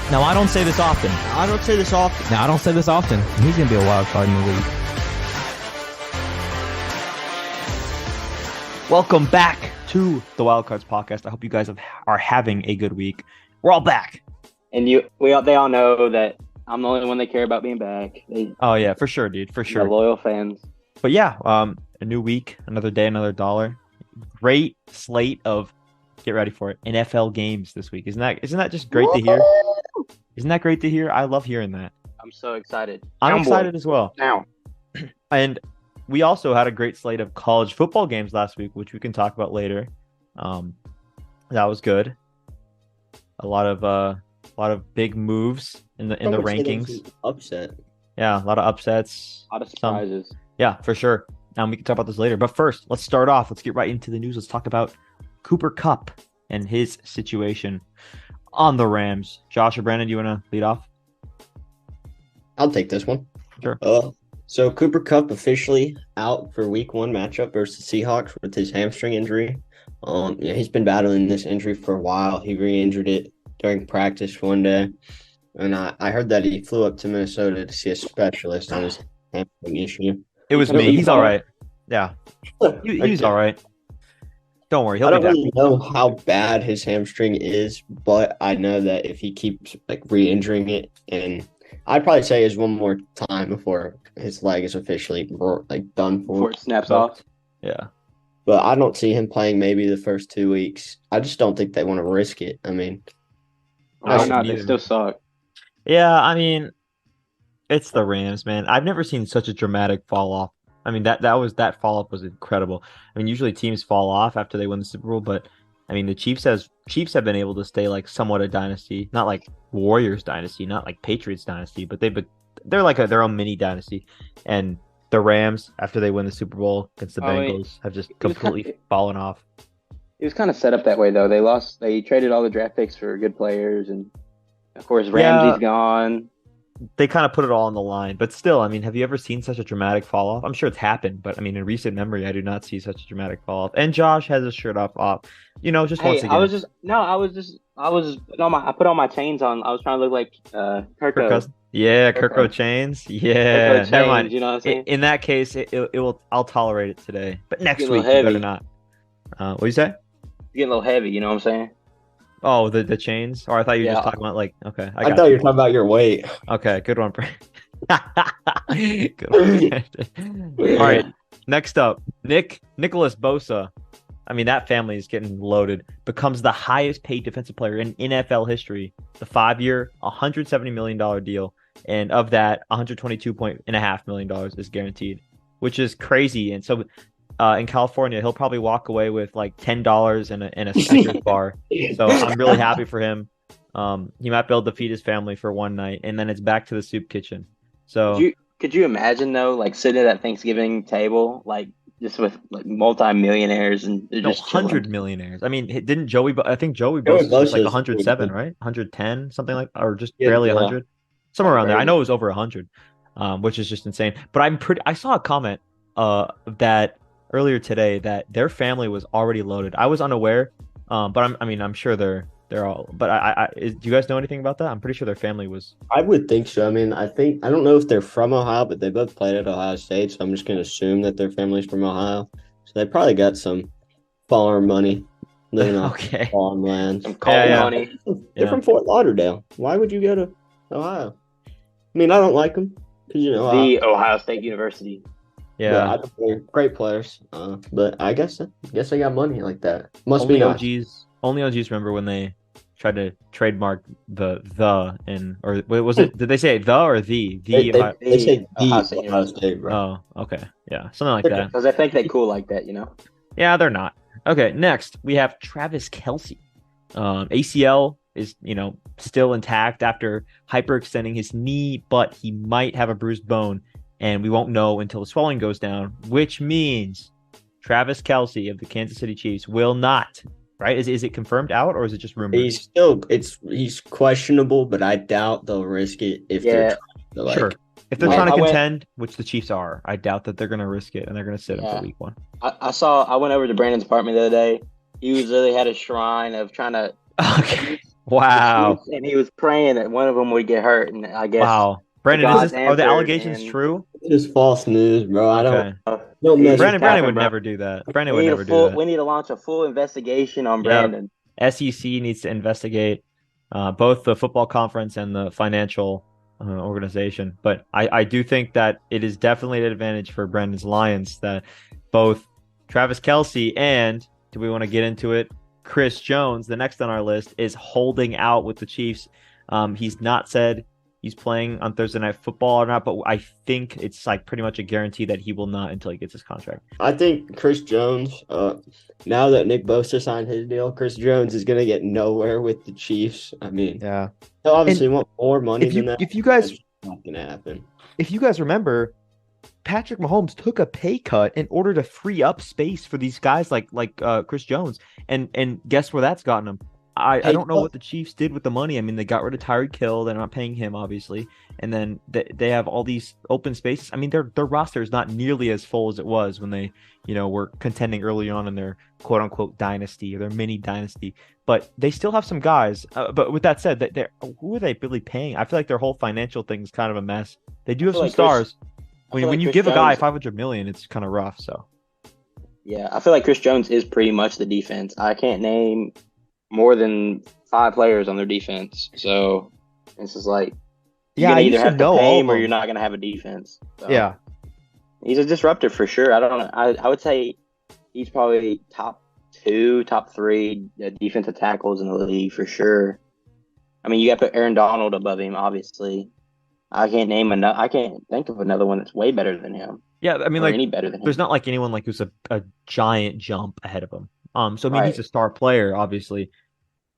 Now, I don't say this often. I don't say this often. Now, I don't say this often. He's going to be a wild card in the league. Welcome back to the Wildcards Podcast. I hope you guys are having a good week. We're all back. And they all know that I'm the only one they care about being back. Oh, yeah, for sure, dude. For sure. The loyal fans. But yeah, a new week, another day, another dollar. Great slate of, get ready for it, NFL games this week. Isn't that just great to hear? Isn't that great to hear? I love hearing that. I'm so excited. I'm excited as well. Now. And we also had a great slate of college football games last week, which we can talk about later. That was good. A lot of big moves in the rankings. Upset. Yeah, a lot of upsets. A lot of surprises. Yeah, for sure. We can talk about this later. But first, let's start off. Let's get right into the news. Let's talk about Cooper Kupp and his situation on the Rams. Josh or Brandon, do you want to lead off? I'll take this one. Sure. So Cooper Kupp officially out for Week 1 matchup versus Seahawks with his hamstring injury. He's been battling this injury for a while. He re-injured it during practice one day, and I heard that he flew up to Minnesota to see a specialist on his hamstring issue. It was me. He's all right. Yeah, he's all right. Don't worry. I don't really know how bad his hamstring is, but I know that if he keeps re-injuring it, and I'd probably say is one more time before his leg is officially done for. Before it snaps off. Yeah. But I don't see him playing maybe the first 2 weeks. I just don't think they want to risk it. I mean, why not? They still suck. Yeah, I mean, it's the Rams, man. I've never seen such a dramatic fall off. I mean, that fall off was incredible. I mean, usually teams fall off after they win the Super Bowl, but I mean, the Chiefs have been able to stay somewhat a dynasty, not like Warriors dynasty, not like Patriots dynasty, but they're like their own mini dynasty. And the Rams, after they win the Super Bowl against the Bengals, have just completely fallen off. It was kind of set up that way, though. They traded all the draft picks for good players, and of course Ramsey's gone. They kind of put it all on the line, but still, I mean, have you ever seen such a dramatic fall off? I'm sure it's happened, but I mean, in recent memory, I do not see such a dramatic fall off. And Josh has his shirt off. Once again. I put all my chains on. I was trying to look like Kirko. Yeah, Kirko chains. Yeah, Kirko never mind. chains, you know what I'm saying? In that case, it will. I'll tolerate it today, but next week you heavy. better not. What do you say? It's getting a little heavy. You know what I'm saying? Oh, the chains? Or I thought you were just talking about okay. I thought you were talking about your weight. Okay, good one, Brandon. Good one. All right, next up, Nicholas Bosa. I mean, that family is getting loaded. Becomes the highest paid defensive player in NFL history. The 5-year, $170 million deal. And of that, $122.5 million is guaranteed, which is crazy. And so in California, he'll probably walk away with $10 and a Snickers bar. So I'm really happy for him. He might be able to feed his family for one night, and then it's back to the soup kitchen. So could you imagine though, sitting at that Thanksgiving table, just with multi-millionaires and just 100 millionaires. I mean, didn't Joey? I think Joey Bosa was 107, right? 110, something or just barely 100, somewhere around there. I know it was over 100, which is just insane. But I saw a comment that earlier today that their family was already loaded. I was unaware, but I'm sure they're all. But do you guys know anything about that? I'm pretty sure their family was. I would think so. I mean, I don't know if they're from Ohio, but they both played at Ohio State, so I'm just going to assume that their family's from Ohio. So they probably got some farm money, living off farmland. Some coal money. They're from Fort Lauderdale. Why would you go to Ohio? I mean, I don't like them because the Ohio State University. Yeah, they're great players. But I guess they got money like that. Only OGs remember when they tried to trademark the or was it? Did they say the or the? They say the Ohio State, bro. Oh, okay, yeah, something like that. Because I think they cool like that, Yeah, they're not. Okay, next we have Travis Kelce. ACL is still intact after hyperextending his knee, but he might have a bruised bone, and we won't know until the swelling goes down, which means Travis Kelce of the Kansas City Chiefs will not. Right? Is it confirmed out, or is it just rumored? He's questionable, but I doubt they'll risk it if they're trying to sure. If they're trying to contend, which the Chiefs are, I doubt that they're going to risk it and they're going to sit him for week 1. I went over to Brandon's apartment the other day. He literally had a shrine of trying to Wow. And he was praying that one of them would get hurt, and I guess Wow. Brandon, God's are the answered, allegations and true? It's just false news, bro. I Okay. don't mess with Brandon would bro. never do that. Brandon We would need never do that. we need to launch a full investigation on Yep. Brandon. SEC needs to investigate both the football conference and the financial organization. But I do think that it is definitely an advantage for Brandon's Lions that both Travis Kelce and, do we want to get into it, Chris Jones, the next on our list, is holding out with the Chiefs. He's not said he's playing on Thursday Night Football or not, but I think it's like pretty much a guarantee that he will not until he gets his contract. I think Chris Jones, now that Nick Bosa signed his deal, Chris Jones is going to get nowhere with the Chiefs. I mean, Yeah. he'll obviously want more money If you than that. if you guys That's not going to happen. if you guys remember, Patrick Mahomes took a pay cut in order to free up space for these guys like Chris Jones, and guess where that's gotten him. I don't know what the Chiefs did with the money. I mean, they got rid of Tyreek Hill. They're not paying him, obviously, and then they have all these open spaces. I mean, their roster is not nearly as full as it was when they, were contending early on in their quote unquote dynasty or their mini dynasty. But they still have some guys. But with that said, who are they really paying? I feel like their whole financial thing is kind of a mess. They do have some stars. When you give a guy $500 million, it's kind of rough. So, yeah, I feel like Chris Jones is pretty much the defense. I can't name more than 5 players on their defense. So it's just like you're gonna either have to pay him or you're not gonna have a defense. So, yeah, he's a disruptor for sure. I don't know. I would say he's probably top 2, top 3 defensive tackles in the league for sure. I mean, you got to put Aaron Donald above him, obviously. I can't think of another one that's way better than him. Yeah, I mean, like, any better than him. There's not like anyone like who's a giant jump ahead of him. So I mean, he's a star player, obviously,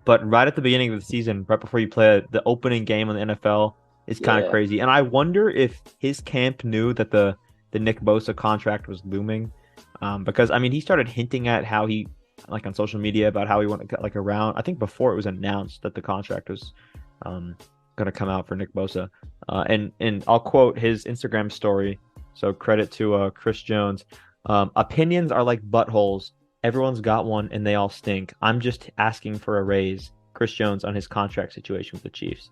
but right at the beginning of the season, right before you play the opening game in the NFL, is kind of crazy. And I wonder if his camp knew that the Nick Bosa contract was looming, because I mean, he started hinting at how he, like on social media, about how he wanted like around. I think before it was announced that the contract was going to come out for Nick Bosa. And I'll quote his Instagram story. So credit to Chris Jones. Opinions are like buttholes. Everyone's got one and they all stink. I'm just asking for a raise. Chris Jones on his contract situation with the Chiefs.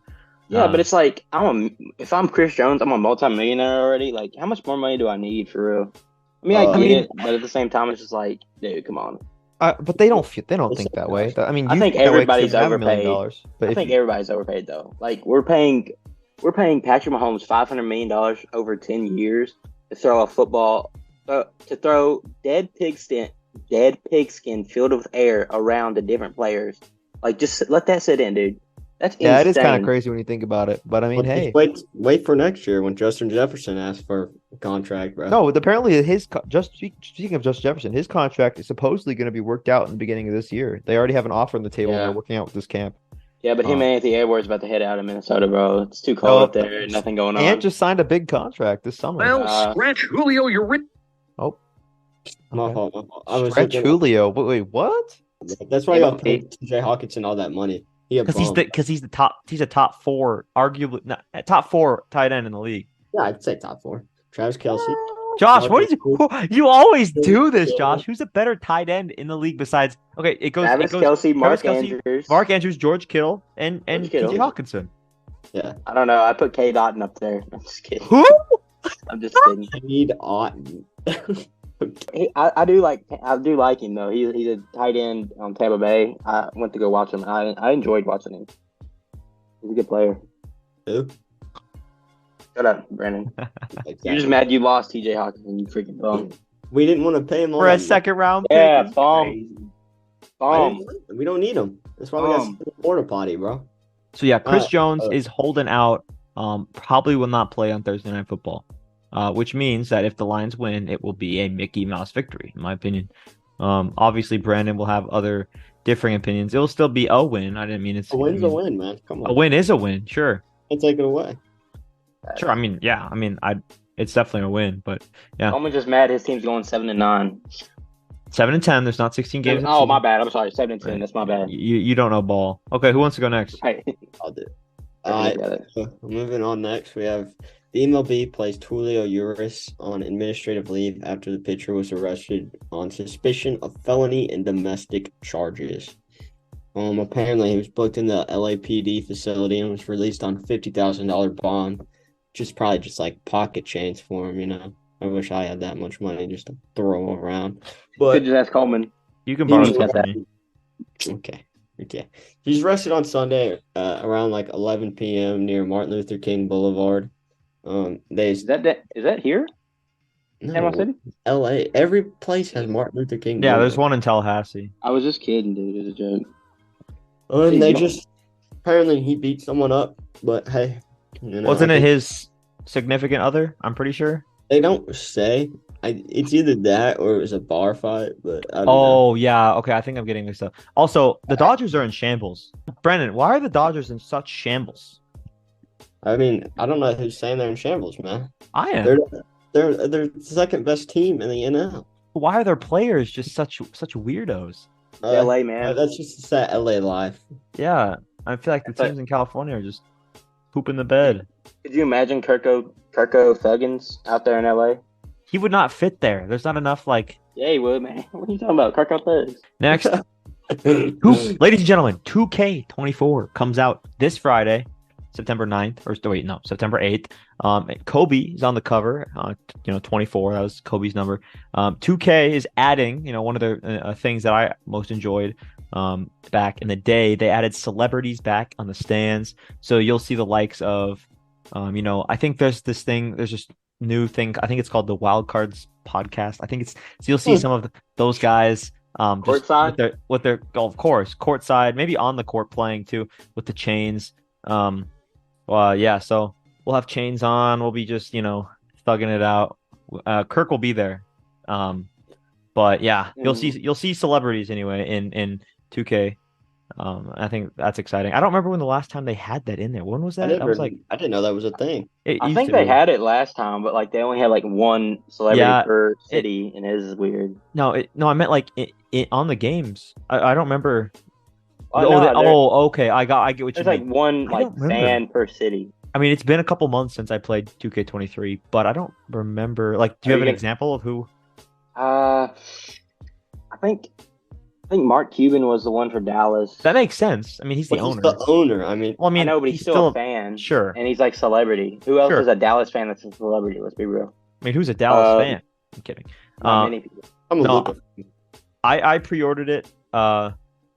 Yeah, but it's like if I'm Chris Jones, I'm a multimillionaire already. Like, how much more money do I need for real? I mean, I get it, but at the same time, it's just like, dude, come on. But they don't think that way. I mean, I think everybody's overpaid. But I think everybody's overpaid though. Like, we're paying Patrick Mahomes $500 million over 10 years to throw a football, to throw dead pigskin filled with air around the different players. Like, just let that sit in, dude. That's insane. Yeah, it is kind of crazy when you think about it. But I mean, hey, wait for next year when Justin Jefferson asks for a contract, bro. No, apparently speaking of Justin Jefferson, his contract is supposedly going to be worked out in the beginning of this year. They already have an offer on the table. And they're working out with this camp. Yeah, but him and Anthony Edwards about to head out of Minnesota, bro. It's too cold up there. Nothing going on. Ant just signed a big contract this summer. Well, scratch Julio, you're rich. Oh, My fault. Scratch Julio. Wait, what? That's why y'all paid TJ Hawkinson all that money. Because he's a top 4, arguably top 4 tight end in the league. Yeah, I'd say top 4. Travis Kelce. Josh, you always do this, Josh. Who's a better tight end in the league besides? Okay, it goes Travis Kelce, Mark Andrews, George Kittle, and TJ Hawkinson. Yeah, I don't know. I put K. Dotton up there. I'm just kidding. Who? I'm just kidding. Need Otten. I do like him though. He's a tight end on Tampa Bay. I went to go watch him. I enjoyed watching him. He's a good player. Who? Shut up, Brandon. You're just mad you lost TJ Hawkinson. You freaking bum. We didn't want to pay him for a second round pick. Yeah, bum. We don't need him. That's why we got the porta potty, bro. So yeah, Chris Jones is holding out. Probably will not play on Thursday Night Football. Which means that if the Lions win, it will be a Mickey Mouse victory, in my opinion. Obviously, Brandon will have other differing opinions. It will still be a win. I didn't mean it's a win's a win, man. Come on, a win is a win. Sure, can't take it away. Sure, I mean, yeah, it's definitely a win, but yeah. I'm just mad his team's going 7-9. 7-10. There's not 16 games. Oh, my bad. I'm sorry. 7-10. Right. That's my bad. You don't know ball. Okay, who wants to go next? Right. I'll do it. All right. Moving on next, we have the MLB placed Julio Urias on administrative leave after the pitcher was arrested on suspicion of felony and domestic charges. Apparently he was booked in the LAPD facility and was released on $50,000 bond, which is probably just like pocket change for him, you know. I wish I had that much money just to throw around. But Could just ask Coleman. You can he borrow was some from me. Okay. He's arrested on Sunday around like 11 p.m. near Martin Luther King Boulevard. Is that here? Panama City? L.A. Every place has Martin Luther King. Yeah, there's Boulevard. one in Tallahassee. I was just kidding, dude. It was a joke. And they just apparently he beat someone up, but hey, you know, Wasn't it his significant other? I'm pretty sure. They don't say. It's either that or it was a bar fight, but I don't know. Oh, yeah. Okay, I think I'm getting mixed up. Also, the Dodgers are in shambles. Brennan, why are the Dodgers in such shambles? I mean, I don't know who's saying they're in shambles, man. I am. They're the second best team in the NL. Why are their players just such weirdos? LA, man. That's just a sad LA life. Yeah, I feel like the teams in California are just pooping the bed. Could you imagine Kirko Thuggins out there in LA? He would not fit there. There's not enough like. Yeah, he would, man. What are you talking about? Kirko Thugs. Next, ladies and gentlemen, 2K24 comes out this Friday, September 9th, September 8th. Kobe is on the cover, 24. That was Kobe's number. 2K is adding, one of the things that I most enjoyed back in the day. They added celebrities back on the stands. So you'll see the likes of, I think there's this new thing. I think it's called the Wildcards Podcast. I think so you'll see some of those guys. Courtside? With their of course, courtside, maybe on the court playing too with the chains. Yeah, so we'll have chains on. We'll be just, thugging it out. Kirk will be there. But yeah, you'll see celebrities anyway in 2K. I think that's exciting. I don't remember when the last time they had that in there. When was that? I didn't know that was a thing. I think they had it last time, but like they only had like one celebrity per city, and it is weird. No, I meant like it on the games. I don't remember. Okay. I get what you mean. There's like one fan per city. I mean, it's been a couple months since I played 2K23, but I don't remember. Like, do you have an example of who? I think Mark Cuban was the one for Dallas. That makes sense. I mean, he's the owner. He's the owner. I mean, I know, but he's still a fan. Sure. And he's like celebrity. Who else is a Dallas fan that's a celebrity? Let's be real. I mean, who's a Dallas fan? I'm kidding. Many people. I pre-ordered it.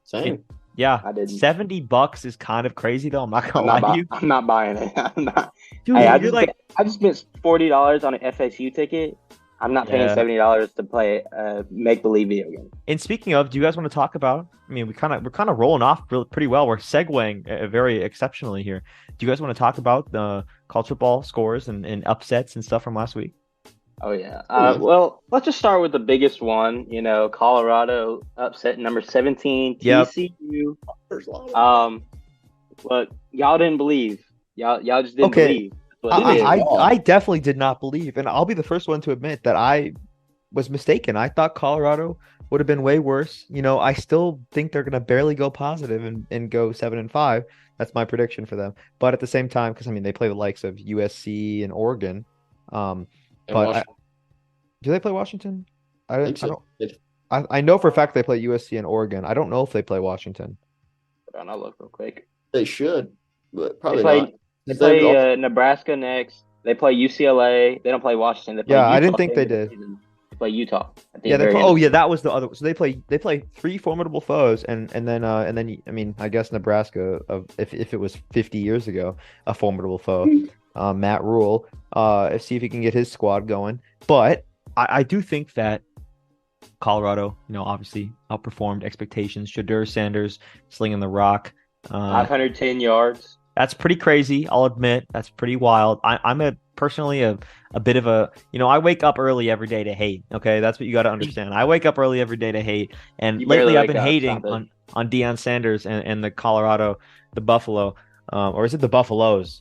Same. Yeah, I did. $70 is kind of crazy though. I'm not gonna lie to you. I'm not buying it. I'm not. Dude, I just spent $40 on an FSU ticket. I'm not paying $70 to play a make-believe video game. And speaking of, do you guys want to talk about? I mean, we're kind of rolling off pretty well. We're segueing very exceptionally here. Do you guys want to talk about the college football scores and upsets and stuff from last week? Oh yeah. Well, let's just start with the biggest one. Colorado upset number 17 TCU. But y'all didn't believe. Y'all just didn't believe. I definitely did not believe, and I'll be the first one to admit that I was mistaken. I thought Colorado would have been way worse. I still think they're going to barely go positive and go 7-5. That's my prediction for them. But at the same time, because they play the likes of USC and Oregon. Do they play Washington? I know for a fact they play USC and Oregon. I don't know if they play Washington. I'll look real quick. They should, but probably not. They play Nebraska next. They play UCLA. They don't play Washington. They play Utah. I didn't think they did. They play Utah. That was the other. So they play three formidable foes, and then I guess Nebraska, if it was 50 years ago, a formidable foe. Matt Rule. See if he can get his squad going. But I do think that Colorado, obviously outperformed expectations. Shadur Sanders slinging the rock. 510 yards. That's pretty crazy. I'll admit that's pretty wild. I'm personally a bit of a, I wake up early every day to hate. Okay, that's what you got to understand. I wake up early every day to hate, and lately I've been hating on Deion Sanders and the Buffalo, or is it the Buffaloes?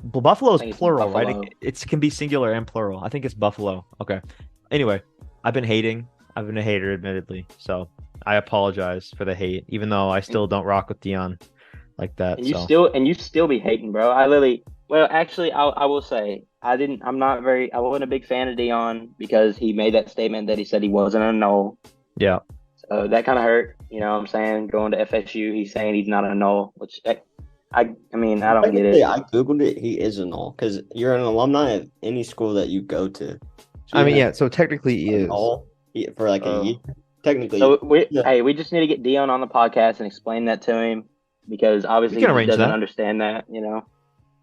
Buffalo's plural, Buffalo. Right? It can be singular and plural. I think it's Buffalo. Okay. Anyway, I've been hating. I've been a hater, admittedly. So I apologize for the hate, even though I still don't rock with Deion like that. And you still be hating, bro. I will say I wasn't a big fan of Deion because he made that statement that he said he wasn't a null. Yeah. So that kind of hurt. You know what I'm saying? Going to FSU, he's saying he's not a null, which I mean, I don't get Technically, it. I googled it. He is a null because you're an alumni of any school that you go to. So I mean, you yeah. So technically, he have is. a null for like a year. Technically, So yeah. hey, we just need to get Dion on the podcast and explain that to him because obviously We can he arrange doesn't that. understand that, you know.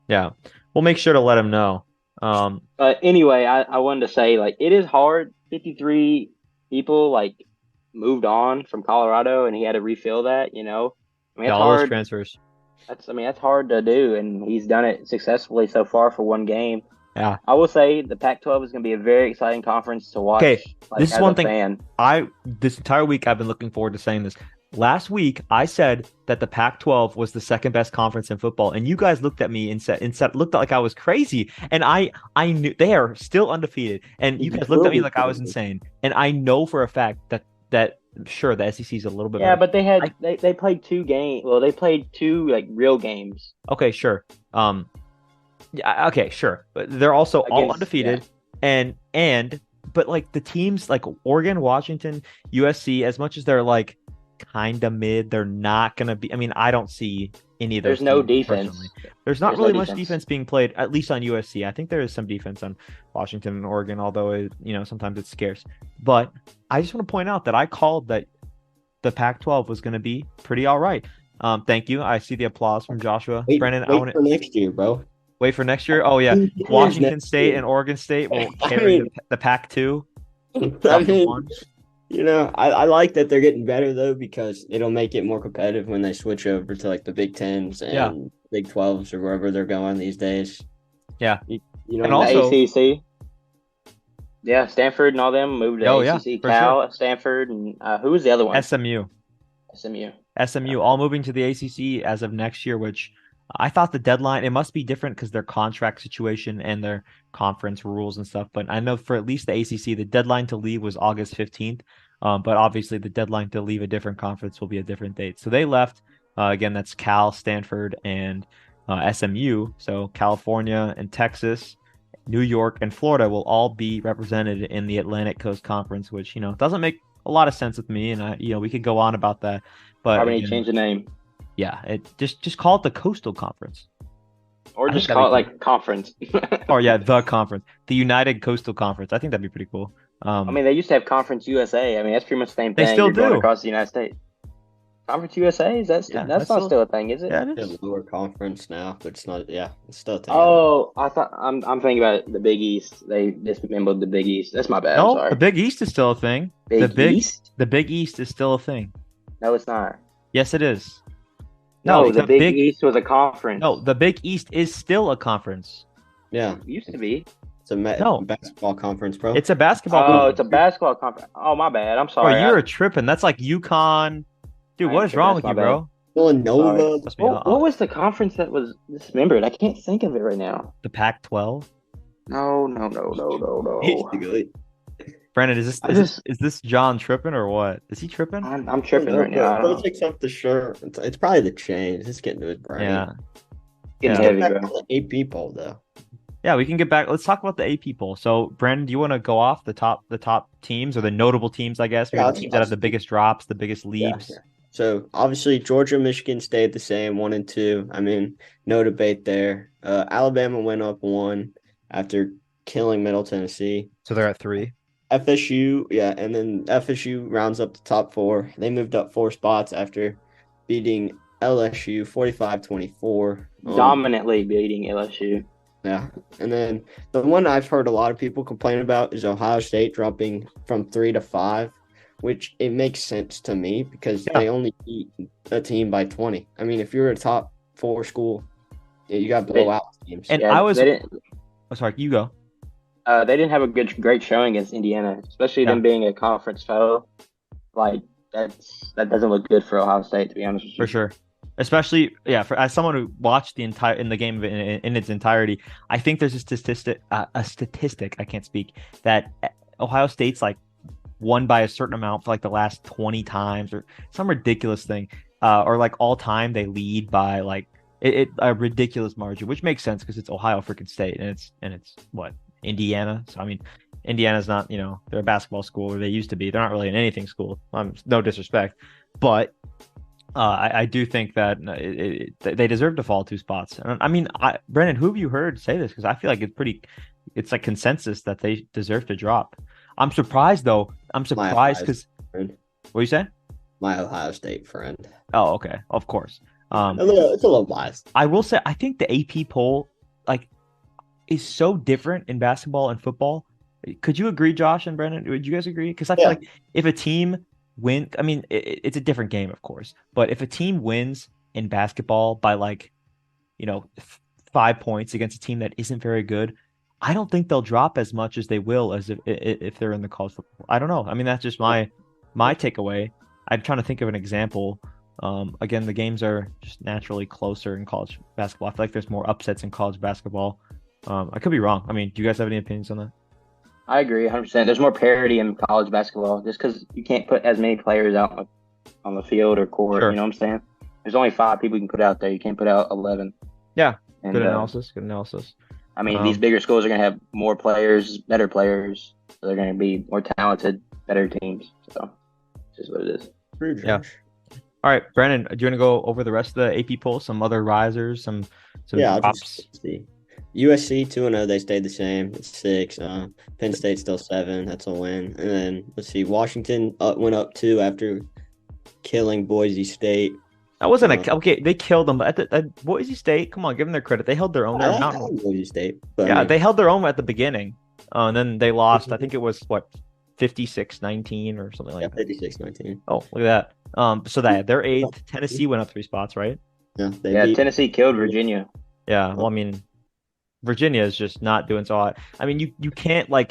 Yeah, we'll make sure to let him know. But anyway, I wanted to say like it is hard. 53 people like moved on from Colorado, and he had to refill that. You know, I mean Yeah, it's all those hard. transfers. That's hard to do, and he's done it successfully so far for one game. Yeah. I will say the Pac-12 is going to be a very exciting conference to watch. Okay, like, this is as one a thing fan. This entire week I've been looking forward to saying this. Last week I said that the Pac-12 was the second best conference in football, and you guys looked at me and said looked like I was crazy. And I knew they are still undefeated, and you guys looked at me like I was insane. And I know for a fact that sure the SEC is a little bit Yeah, better. but they played 2 games. Well, they played 2 like real games. Okay, sure. Yeah, okay, sure. But they're also all Against- undefeated, but like the teams like Oregon, Washington, USC, as much as they're like kind of mid, they're not gonna be. I mean, I don't see any of those. There's no teams defense. personally. There's not There's no really much defense. defense being played, at least on USC. I think there is some defense on Washington and Oregon, although sometimes it's scarce. But I just want to point out that I called that the Pac-12 was going to be pretty all right. Thank you. I see the applause from Joshua. Brennan, I want for next year, bro. wait for next year. Oh yeah, Who cares Washington next State year? and Oregon State will carry the Pac-2. I mean, I like that they're getting better though because it'll make it more competitive when they switch over to like the Big Tens and Big 12s or wherever they're going these days. Yeah. You know, And The also- ACC. Yeah, Stanford and all them moved to ACC. for Cal, Stanford, and who was the other one? SMU. SMU. All moving to the ACC as of next year, which I thought the deadline, it must be different because their contract situation and their conference rules and stuff. But I know for at least the ACC, the deadline to leave was August 15th. But obviously the deadline to leave a different conference will be a different date. So they left. Again, that's Cal, Stanford, and SMU. So California and Texas, New York, and Florida will all be represented in the Atlantic Coast Conference, which, doesn't make a lot of sense with me. And we could go on about that. But Probably need again, to change the name. yeah, it just call it the Coastal Conference. Or I just think call it that'd like conference. Or yeah, the conference, the United Coastal Conference. I think that'd be pretty cool. I mean, they used to have Conference USA. I mean, that's pretty much the same They thing. still You're going do. across the United States. Conference USA? That's Yeah, not that's still a thing, is it? yeah, it it's is. a lower conference now, but it's not. Yeah, it's still a thing. Oh, I thought I'm thinking about the Big East. They dismembered the Big East. That's my bad. I'm No, sorry. the Big East is still a thing. Big East? The Big East is still a thing. No, it's not. Yes, it is. No, the the Big East was a conference. No, the Big East is still a conference. Yeah, It used to be. it's a No. basketball conference, bro. It's a basketball. Oh, conference. it's a basketball conference. Oh, my bad. I'm Bro, sorry. you're tripping. That's like UConn. Dude, I what ain't is tripping. wrong That's with you, my bro? Villanova. Must be what was the conference that was dismembered? I can't think of it right now. the Pac-12? No. Basically. Brandon, is this John tripping or what? Is he tripping? I'm tripping right now. I Bro don't know. takes off the shirt. It's probably the chains. It's getting to his brain. Yeah. Getting Yeah. heavy, Back bro. to the 8 people though. Yeah, we can get back. Let's talk about the AP poll. So, Brandon, do you want to go off the top teams or the notable teams? I guess Yeah, the teams that have the biggest drops, the biggest leaps. Yeah. So obviously Georgia, Michigan stayed the same, 1 and 2. I mean, no debate there. Alabama went up 1 after killing Middle Tennessee. So they're at 3. FSU, yeah, and then FSU rounds up the top 4. They moved up 4 spots after beating LSU 45-24. Dominantly beating LSU. Yeah, and then the one I've heard a lot of people complain about is Ohio State dropping from 3 to 5, which it makes sense to me because they only beat a team by 20. I mean, if you're a top 4 school, you got to blow out teams. And Yeah, they didn't. Oh, sorry, you go. They didn't have a great showing against Indiana, especially them being a conference foe. Like that doesn't look good for Ohio State, to be honest with you. For sure. Especially, as someone who watched the game in its entirety, I think there's a statistic I can't speak, that Ohio State's like won by a certain amount for like the last 20 times or some ridiculous thing, or like all time they lead by like a ridiculous margin, which makes sense because it's Ohio freaking State and it's what, Indiana. So I mean, Indiana's not, they're a basketball school, or they used to be. They're not really an anything school. No disrespect, but I do think that they deserve to fall 2 spots. And I mean, Brennan, who have you heard say this? Because I feel like it's like consensus that they deserve to drop. I'm surprised though. I'm surprised because what you say? My Ohio State friend. Oh, okay, of course. It's a little biased. I will say I think the AP poll is so different in basketball and football. Could you agree, Josh and Brennan? Would you guys agree? Because I feel like if a team I mean, it's a different game, of course, but if a team wins in basketball by 5 points against a team that isn't very good, I don't think they'll drop as much as they will as if they're in the college football. I don't know. I mean, that's just my takeaway. I'm trying to think of an example. Again, the games are just naturally closer in college basketball. I feel like there's more upsets in college basketball. I could be wrong. I mean, do you guys have any opinions on that? I agree 100%. There's more parity in college basketball just because you can't put as many players out on the field or court. Sure. You know what I'm saying? There's only 5 people you can put out there. You can't put out 11. Yeah. And, Good analysis. Good analysis. I mean, these bigger schools are going to have more players, better players. So they're going to be more talented, better teams. So it's just what it is. Yeah. All right, Brandon, do you want to go over the rest of the AP poll? Some other risers, some I'll drops? just see. USC 2-0, they stayed the same. It's 6. Penn State still 7. That's a win. And then let's see, Washington went up 2 after killing Boise State. That wasn't okay. They killed them, but at Boise State, come on, give them their credit. They held their own. I like Boise State, but yeah, they held their own at the beginning, and then they lost. I think it was 56-19 or something like that. 56-19. Oh, look at that. So they're 8th. Tennessee went up 3 spots, right? Yeah, Tennessee killed Virginia. Yeah, well, I mean, Virginia is just not doing so hot. I mean, you can't I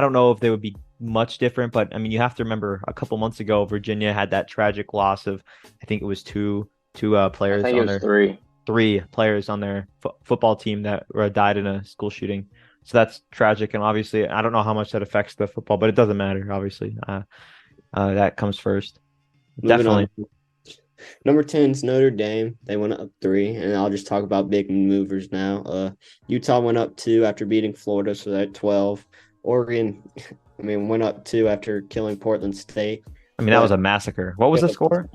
don't know if they would be much different, but I mean, you have to remember a couple months ago, Virginia had that tragic loss of, I think it was two players. I think it was 3 players on their football team that died in a school shooting. So that's tragic, and obviously, I don't know how much that affects the football, but it doesn't matter. Obviously, that comes first. Definitely. Number 10 is Notre Dame. They went up 3, and I'll just talk about big movers now. Utah went up 2 after beating Florida, so they're at 12. Oregon, went up 2 after killing Portland State. I mean, that was a massacre. What was the score?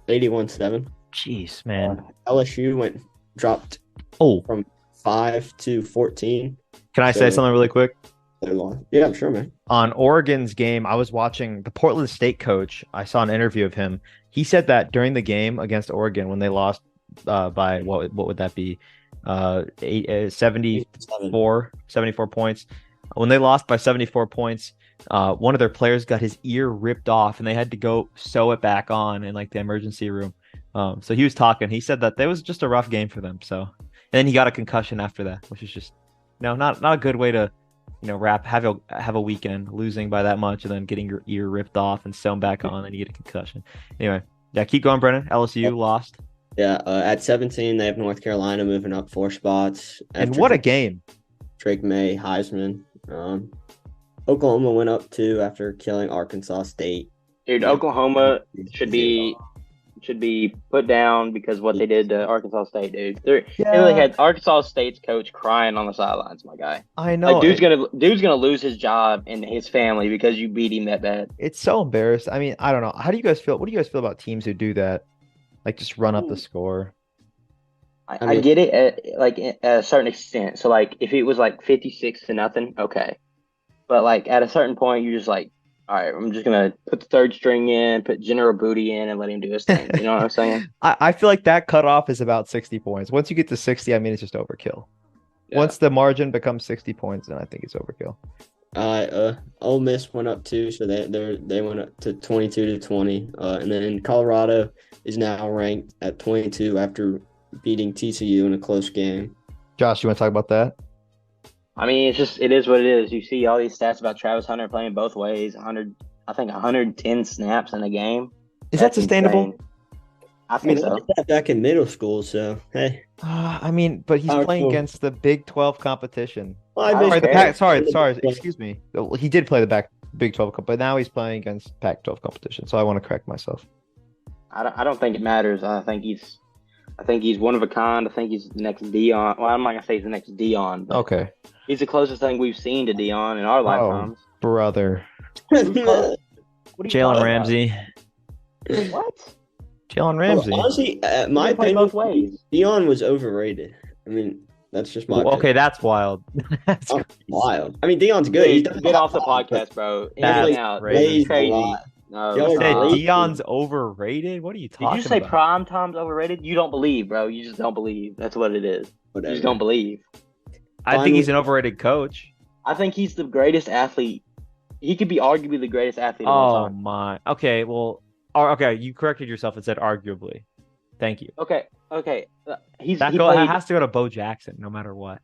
81-7. Jeez, man. LSU dropped from 5 to 14. Can I say something really quick? Yeah, I'm sure, man. On Oregon's game, I was watching the Portland State coach. I saw an interview of him. He said that during the game against Oregon, when they lost by what would that be? 74 points. When they lost by 74 points, one of their players got his ear ripped off, and they had to go sew it back on in the emergency room. So he was talking. He said that was just a rough game for them. So, and then he got a concussion after that, which is just not a good way to have a weekend, losing by that much and then getting your ear ripped off and sewn back on, and you get a concussion. Anyway, yeah, keep going, Brennan. LSU lost. Yeah, at 17, they have North Carolina moving up 4 spots. And what a game. Drake May, Heisman. Oklahoma went up 2 after killing Arkansas State. Dude, Oklahoma should be put down because what they did to Arkansas State, dude. They really had Arkansas State's coach crying on the sidelines, my guy. I know. Dude's gonna lose his job and his family because you beat him that bad. It's so embarrassed. I mean, I don't know. How do you guys feel? What do you guys feel about teams who do that? Just run up the score. I get it at a certain extent. So if it was 56-0, okay. But at a certain point, you're just all right, I'm just going to put the third string in, put General Booty in, and let him do his thing. You know what I'm saying? I feel like that cutoff is about 60 points. Once you get to 60, it's just overkill. Yeah. Once the margin becomes 60 points, then I think it's overkill. Ole Miss went up 2, so they went up to 22-20. And then Colorado is now ranked at 22 after beating TCU in a close game. Josh, you want to talk about that? It is what it is. You see all these stats about Travis Hunter playing both ways. 110 snaps in a game. Is that sustainable? Insane. I think so. Back in middle school, so hey. But he's playing against the Big 12 competition. Sorry, excuse me. He did play the Big 12 but now he's playing against Pac 12 competition. So I want to correct myself. I don't think it matters. I think he's I think he's one of a kind. I think he's the next Dion. Well, I'm not gonna say he's the next Dion, but Okay. he's the closest thing we've seen to Dion in our lifetimes. Brother. What are you Jalen talking Ramsey. about? What? Jalen Ramsey. Well, honestly, my He played opinion, both ways. Dion was overrated. I mean, that's just my opinion. Okay, that's wild. That's Oh, crazy. wild. I mean, Dion's good. He's Dude, get off the podcast, bro. In That's and out. crazy. This is crazy. Y'all No, are You said stop. crazy. Dion's overrated? What are you Did talking you say about? prime time's overrated? You don't believe, bro. You just don't believe. That's what it is. You Whatever. just don't believe. I think he's an overrated coach. I think he's the greatest athlete. He could be arguably the greatest athlete of all Oh time. my. Okay, well, okay, you corrected yourself and said arguably. Thank you. Okay. He That played. has to go to Bo Jackson, no matter what.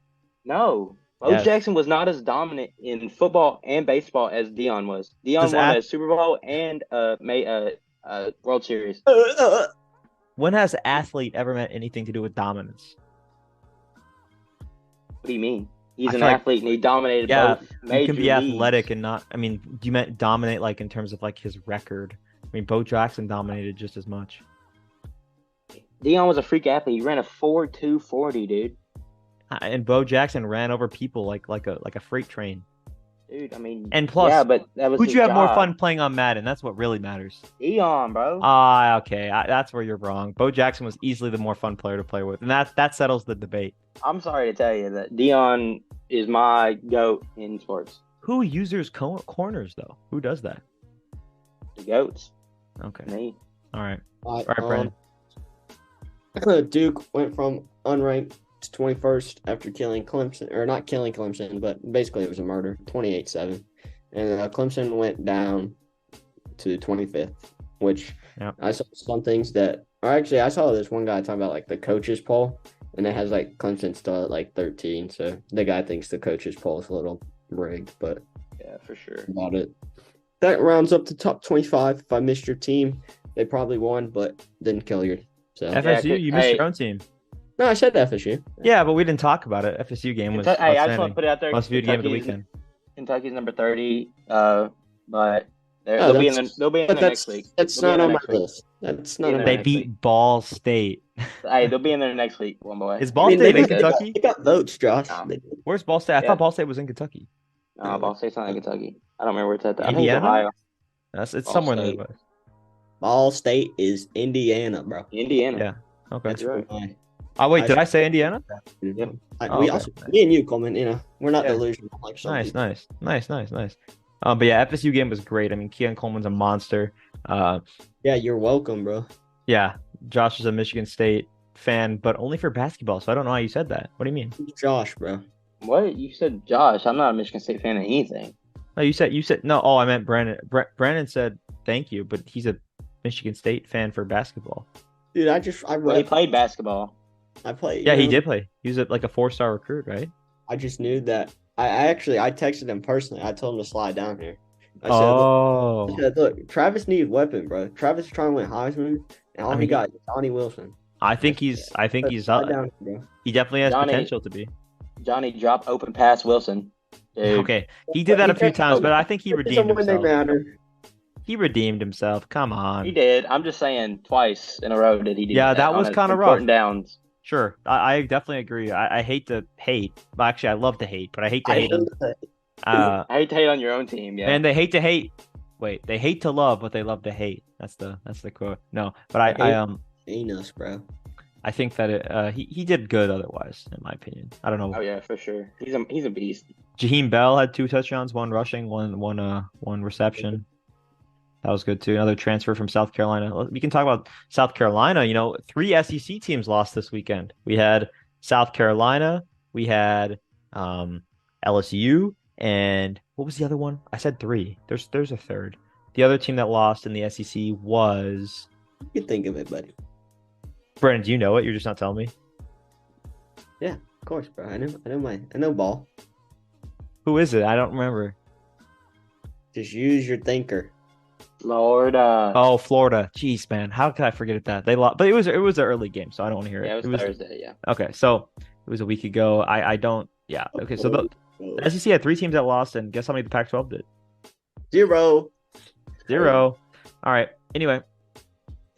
No. Bo Yes. Jackson was not as dominant in football and baseball as Dion was. Dion Does won ath- a Super Bowl and World Series. When has athlete ever meant anything to do with dominance? What do you mean? He's I an feel like- athlete and he dominated Yeah, both You major can be leagues. athletic and not. I mean, you meant dominate like in terms of like his record. I mean, Bo Jackson dominated just as much. Dion was a freak athlete. He ran a 4.2 40, dude. And Bo Jackson ran over people like a freight train. Dude, I mean, And plus, yeah, but that was who'd his you have more job. fun playing on Madden? That's what really matters. Dion, bro. Okay, that's where you're wrong. Bo Jackson was easily the more fun player to play with, and that settles the debate. I'm sorry to tell you that Dion is my goat in sports. Who uses corners though? Who does that? The goats, Okay, me. all right, All Brandon. Duke went from unranked to 21st after killing Clemson, or not killing Clemson, but basically it was a murder, 28-7. And Clemson went down to 25th, which Yep. I saw some things that, or actually I saw this one guy talking about like the coaches poll, and it has like Clemson still at like 13. So the guy thinks the coaches poll is a little rigged, but Yeah, for sure. about it. That rounds up to top 25. If I missed your team, they probably won, but didn't kill your. So FSU, you missed hey. your own team. no, I said FSU. Yeah, but we didn't talk about it. FSU game was Hey, I just want outstanding. to put it out there. Most viewed game of the Kentucky's- weekend. Kentucky's number 30, but Oh, they'll be in that's- the But next that's week. that's They'll be not in on there my next week. list. That's not Yeah, on They my beat Ball State. Hey, they'll be in there next week, one boy. Is Ball I mean, State they in got- Kentucky? They got votes, Josh. No. They- Where's Ball State? I Yeah. thought Ball State was in Kentucky. Ball State's not in Kentucky. I don't remember where it's at. I think it's Indiana? Ohio. It's Ball somewhere in the State. Midwest. Ball State is Indiana, bro. Indiana. Yeah. Okay. That's right. why. Oh wait, did I say Indiana? Yep. Oh, We okay. also, me and you, Coleman. We're not Yeah. delusional like some Nice, people. nice. But yeah, FSU game was great. I mean, Keon Coleman's a monster. Yeah, you're welcome, bro. Yeah, Josh is a Michigan State fan, but only for basketball. So I don't know how you said that. What do you mean? Josh, bro. What? You said Josh. I'm not a Michigan State fan of anything. No, you said no. Oh, I meant Brandon. Brandon said thank you, but he's a Michigan State fan for basketball. Dude, I Well, he read. played basketball. I played. Yeah, you he know, did play. He was like a 4-star recruit, right? I just knew that. I texted him personally. I told him to slide down here. I Oh, said, look, Travis needs weapon, bro. Travis is trying to win Heisman, and all I he mean, got is Johnny Wilson. I think he's Slide down, bro. he definitely has Johnny- potential to be. Johnny dropped open pass Wilson. Dude. Okay, he did that a few He times, does- but I think he Look at redeemed them when they himself. matter. He redeemed himself. Come on. He did. I'm just saying twice in a row did he do Yeah, that. that was on kinda important rough. downs. Sure, I definitely agree. I hate to hate. Well, actually, I love to hate, but I hate to hate. I hate to hate on your own team, yeah. And they hate to hate. Wait, they hate to love, but they love to hate. That's the quote. No, but I hate- I Enos, bro. I think that he did good otherwise, in my opinion. I don't know. Oh yeah, for sure. He's a beast. Jaheim Bell had 2 touchdowns, 1 rushing, one reception. That was good too. Another transfer from South Carolina. We can talk about South Carolina. 3 SEC teams lost this weekend. We had South Carolina, we had LSU, and what was the other one? I said 3. There's a third. The other team that lost in the SEC was You can think of it, buddy. Brandon. Do you know it? You're just not telling me. Of course, bro. I know ball. Who is it? I don't remember. Just use your thinker. Florida. Oh, Florida. Jeez, man, how could I forget that? They lost, but it was an early game, so I don't want to hear yeah, it. it was Thursday, yeah. Okay, so it was a week ago. I don't. Yeah. Okay, so the SEC had 3 teams that lost, and guess how many the Pac-12 did? 0. 0. All right. Anyway,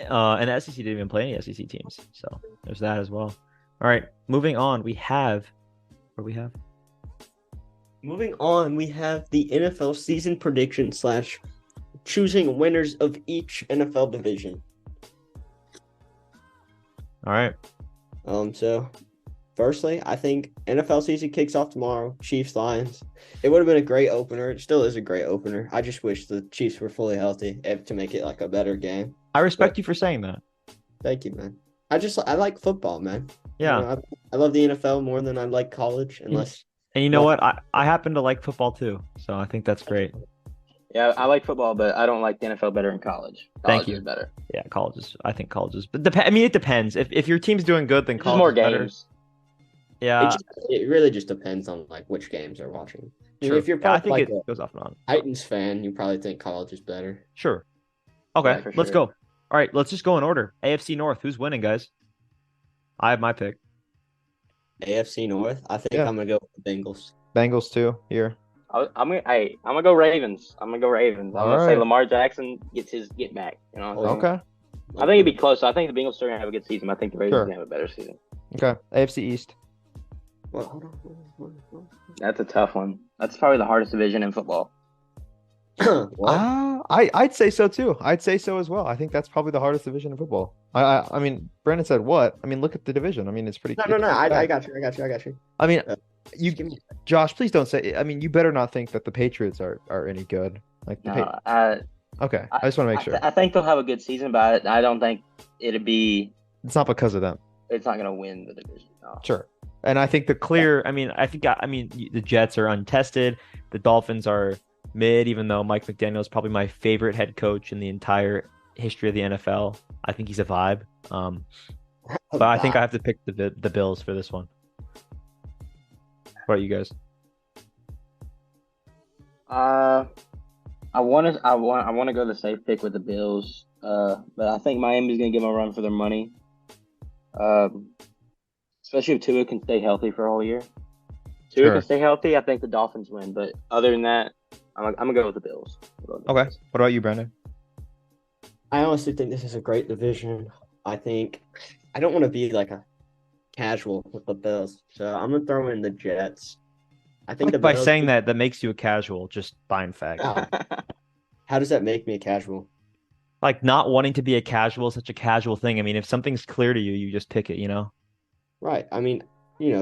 And the SEC didn't even play any SEC teams, so there's that as well. All right, moving on. We have Moving on, we have the NFL season prediction / choosing winners of each NFL division. All right. So firstly, I think NFL season kicks off tomorrow. Chiefs Lions. It would have been a great opener. It still is a great opener. I just wish the Chiefs were fully healthy to make it like a better game. I respect you for saying that. Thank you, man. I like football, man. Yeah. You know, I love the NFL more than I like college, unless. And you know what? I happen to like football too, so I think that's great. Yeah, I like football, but I don't like the NFL better than college. Thank you. Is better. Yeah, I think colleges. But it depends. If your team's doing good, then There's college more is better. games. Yeah. It really just depends on like which games they're watching. Sure. If you're I probably think like it goes off and on. a Titans fan, you probably think college is better. Sure. Okay, Yeah, for let's sure. go. All right, let's just go in order. AFC North, who's winning, guys? I have my pick. AFC North, I think Yeah. I'm gonna go with the Bengals. Bengals too here. I'm gonna go Ravens. I'm gonna say Alright. Lamar Jackson gets his get back. You know what I'm saying? Okay. I think it'd be close. I think the Bengals are gonna have a good season. I think the Ravens are Sure. gonna have a better season. Okay. AFC East. Well, hold on. That's a tough one. That's probably the hardest division in football. What? I'd say so too. I'd say so as well. I think that's probably the hardest division in football. I mean, Brandon said what? I mean, look at the division. I mean, it's pretty. No. it's I pretty got you. I mean, Just give me- Josh, please don't say. I mean, you better not think that the Patriots are any good. Like the No, okay, I just want to make sure I think they'll have a good season, but I don't think it'd be. it's not because of them. It's not gonna win the division. No. Sure. And I think the clear. I mean, the Jets are untested. The Dolphins are mid, even though Mike McDaniel is probably my favorite head coach in the entire history of the NFL. I think he's a vibe. But I think I have to pick the Bills for this one. What about you guys? I want to go the safe pick with the Bills. But I think Miami's gonna give them a run for their money. Especially if Tua can stay healthy for a whole year. Tua Sure. can stay healthy, I think the Dolphins win. But other than that, I'm gonna go with the Bills. Okay. What about you, Brandon? I honestly think this is a great division. I think I don't want to be like a casual with the Bills, so I'm gonna throw in the Jets. I think the By Bills- saying that makes you a casual, just by fact. Oh, how does that make me a casual? Like not wanting to be a casual is such a casual thing. I mean, if something's clear to you, you just pick it, you know? Right. I mean,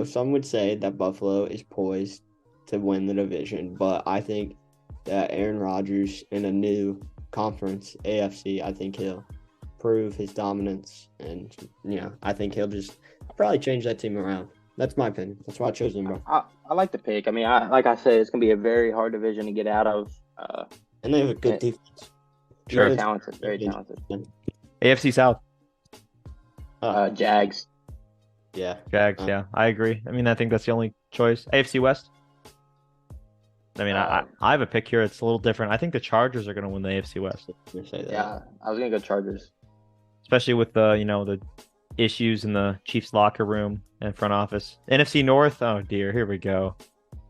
some would say that Buffalo is poised to win the division, but I think that Aaron Rodgers in a new conference, AFC, I think he'll prove his dominance, and I think he'll just probably change that team around. That's my opinion. That's why I chose him, bro. I like the pick. I mean, like I said, it's gonna be a very hard division to get out of. And they have a good defense. Very Sure. talented. Very talented. AFC South. Jags. Yeah. Jags, yeah. I agree. I mean, I think that's the only choice. AFC West. I mean, I have a pick here. It's a little different. I think the Chargers are going to win the AFC West, I'm gonna say that. Yeah, I was gonna go Chargers. especially with the issues in the Chiefs locker room and front office. NFC North. Oh dear, here we go.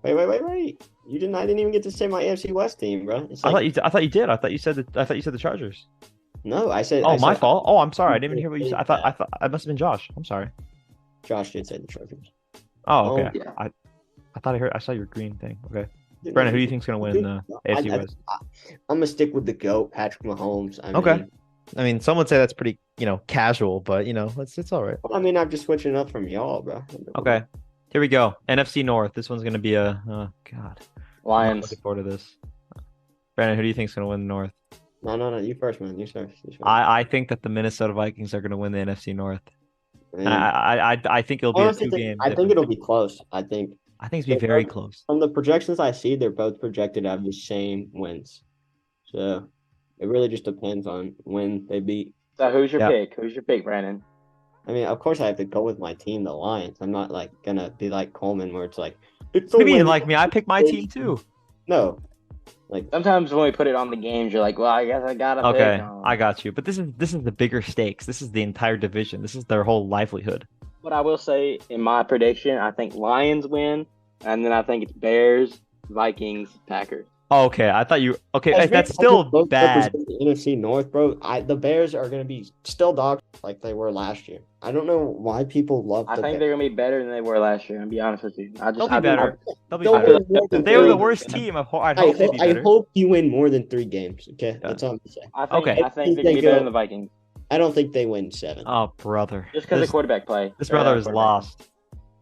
Wait. I didn't even get to say my AFC West team, bro. It's I like, thought you did. I thought you said the Chargers. no, I said. Oh, I my said- fault. Oh, I'm sorry. I didn't even hear what you said. I thought I must have been Josh. I'm sorry. Josh did say the Chargers. Oh, okay. yeah. I thought I saw your green thing. Okay. Brandon, who do you think's going to win the AFC West? I'm gonna stick with the GOAT, Patrick Mahomes. Okay. I mean, some would say that's pretty, casual, but it's all right. I'm just switching up from y'all, bro. Okay. Here we go. NFC North. This one's going to be a God. I'm Lions. looking forward to this. Brandon, who do you think's going to win the North? No. You first, man. You first. I think that the Minnesota Vikings are going to win the NFC North. Man. And I think it'll be a Honestly, 2-game. I think it'll be close. I think I think it's be very close. from the projections I see, they're both projected to have the same wins. So it really just depends on when they beat. So who's your Yeah. pick? Who's your pick, Brandon? I mean, of course, I have to go with my team, the Lions. I'm not gonna be like Coleman, where it's like it's a Maybe win. like me, I picked my team too. No, Sometimes when we put it on the games, you're like, well, I guess I gotta Okay, pick. I got you. But this is the bigger stakes. This is the entire division. This is their whole livelihood. But I will say, in my prediction, I think Lions win, and then I think it's Bears, Vikings, Packers. Oh, okay, I thought you. Okay, As that's great as still both bad. represent the NFC North, bro. The Bears are going to be still dogs like they were last year. I don't know why people love I the think Bears. they're gonna be better than they were last year. I'll be honest with you. They'll be better. They'll be Don't better. win more than They were the three. worst team. I'd hope I they'd be better. hope you win more than 3 games. Okay, Yeah. that's all I'm gonna say. Okay. I think they're gonna be better than the Vikings I don't think they win 7. Oh, brother. just because of This, quarterback play. this They're brother not is quarterback. lost.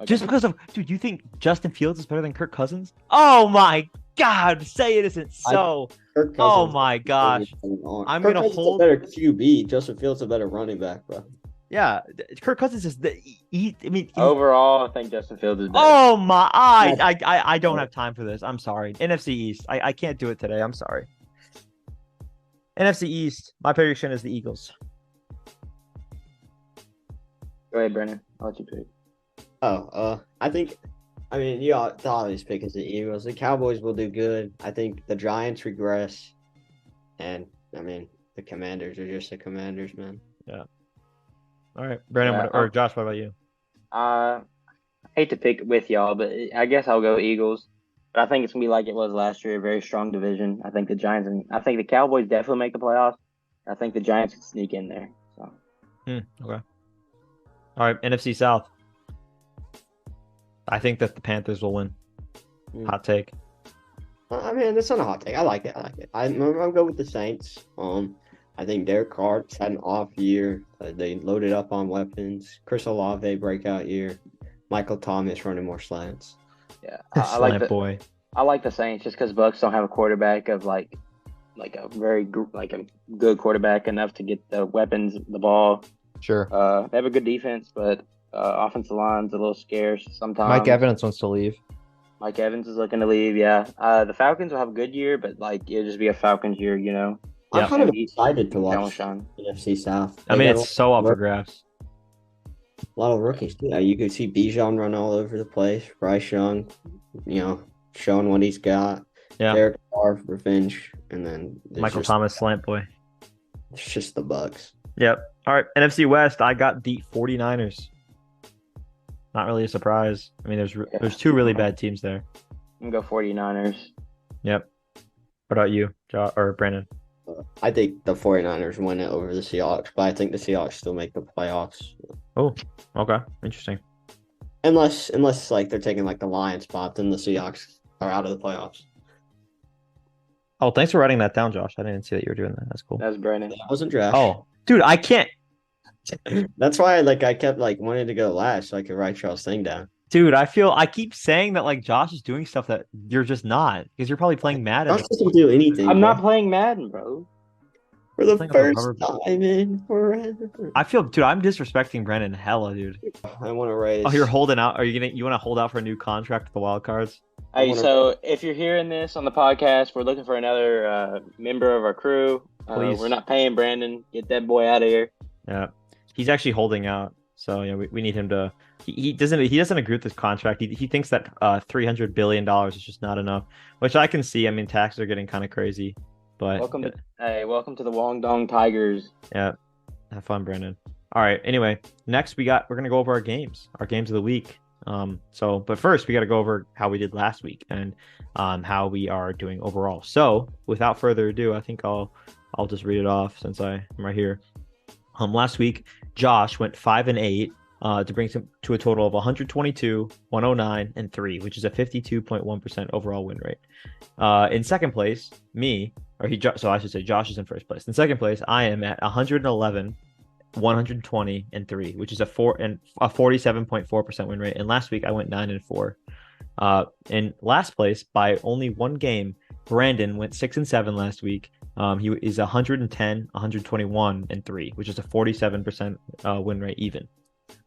Okay. Just because of, dude, you think Justin Fields is better than Kirk Cousins? Oh my God, say it isn't so. Kirk Oh Cousins my gosh. I'm Kirk gonna Cousins is hold- a better QB. Justin Fields is a better running back, bro. Yeah, Kirk Cousins is I mean, Overall, I think Justin Fields is better. oh my, I don't have time for this. I'm sorry. NFC East, I can't do it today. I'm sorry. NFC East, my prediction is the Eagles. Go ahead, Brennan. I'll let you pick. I mean, the obvious pick is the Eagles. The Cowboys will do good. I think the Giants regress, and I mean, the Commanders are just the Commanders, man. All right, Brandon Yeah, or Josh, what about you? I hate to pick with y'all, but I guess I'll go Eagles. But I think it's gonna be like it was last year, a very strong division. I think the Giants and I think the Cowboys definitely make the playoffs. I think the Giants can sneak in there. So Okay. All right, NFC South. I think that the Panthers will win. Hot take. I mean, that's not a hot take. I like it. I'm go with the Saints. I think Derek Carr's had an off year. They loaded up on weapons. Chris Olave breakout year. Michael Thomas running more slants. yeah, I like Slant boy. I like the Saints just because Bucks don't have a quarterback of like a good quarterback enough to get the weapons, the ball. Sure. They have a good defense, but offensive line's a little scarce sometimes. Mike Evans wants to leave. Mike Evans is looking to leave. Yeah, the Falcons will have a good year, but like it'll just be a Falcons year, you know. Yeah. I'm kind of And excited to Jalen watch Sean. NFC South. I They mean, got it's so up for a grabs. lot of rookies. Yeah, you could see Bijan run all over the place. Bryce Young, showing what he's got. Yeah. Derek Carr, revenge, and then Michael Thomas, slant boy. It's just the Bucks. Yep. All right, NFC West, I got the 49ers. Not really a surprise. I mean, there's 2 really bad teams there. I'm gonna go 49ers. Yep. What about you, or Brandon? I think the 49ers win it over the Seahawks, but I think the Seahawks still make the playoffs. Oh, okay. Interesting. Unless like they're taking like the Lions spot, then the Seahawks are out of the playoffs. Oh, thanks for writing that down, Josh. I didn't see that you were doing that. That's cool. That's Brennan. That wasn't draft. Oh, dude, I can't. That's why I kept wanting to go last so I could write y'all's thing down. Dude, I keep saying that like Josh is doing stuff that you're just not because you're probably playing Madden. Josh doesn't do anything. I'm bro. not playing Madden, bro. For the playing on the first rubber- time in forever. I feel, dude, I'm disrespecting Brennan hella, dude. I want to raise. Oh, you're holding out. You want to hold out for a new contract with the Wildcards? Hey, wanna- so if you're hearing this on the podcast, we're looking for another member of our crew. Please. We're not paying Brandon. Get that boy out of here. Yeah, he's actually holding out. So yeah, we need him to. He doesn't agree with this contract. He thinks that $300 billion is just not enough, which I can see. I mean, taxes are getting kind of crazy, but Welcome to the Wongdong Tigers. yeah, have fun, Brandon. All right. Anyway, next we're gonna go over our games of the week. But first we got to go over how we did last week and how we are doing overall. So without further ado, I think I'll just read it off since I'm right here. Last week Josh went 5-8 to bring him to a total of 122, 109, and 3, which is a 52.1% overall win rate. In second place, so I should say Josh is in first place. In second place, I am at 111, 120, and 3, which is a 47.4% win rate. And last week I went 9-4. In last place by only one game, Brandon went 6-7 last week. He is 110, 121, and 3, which is a 47% win rate even.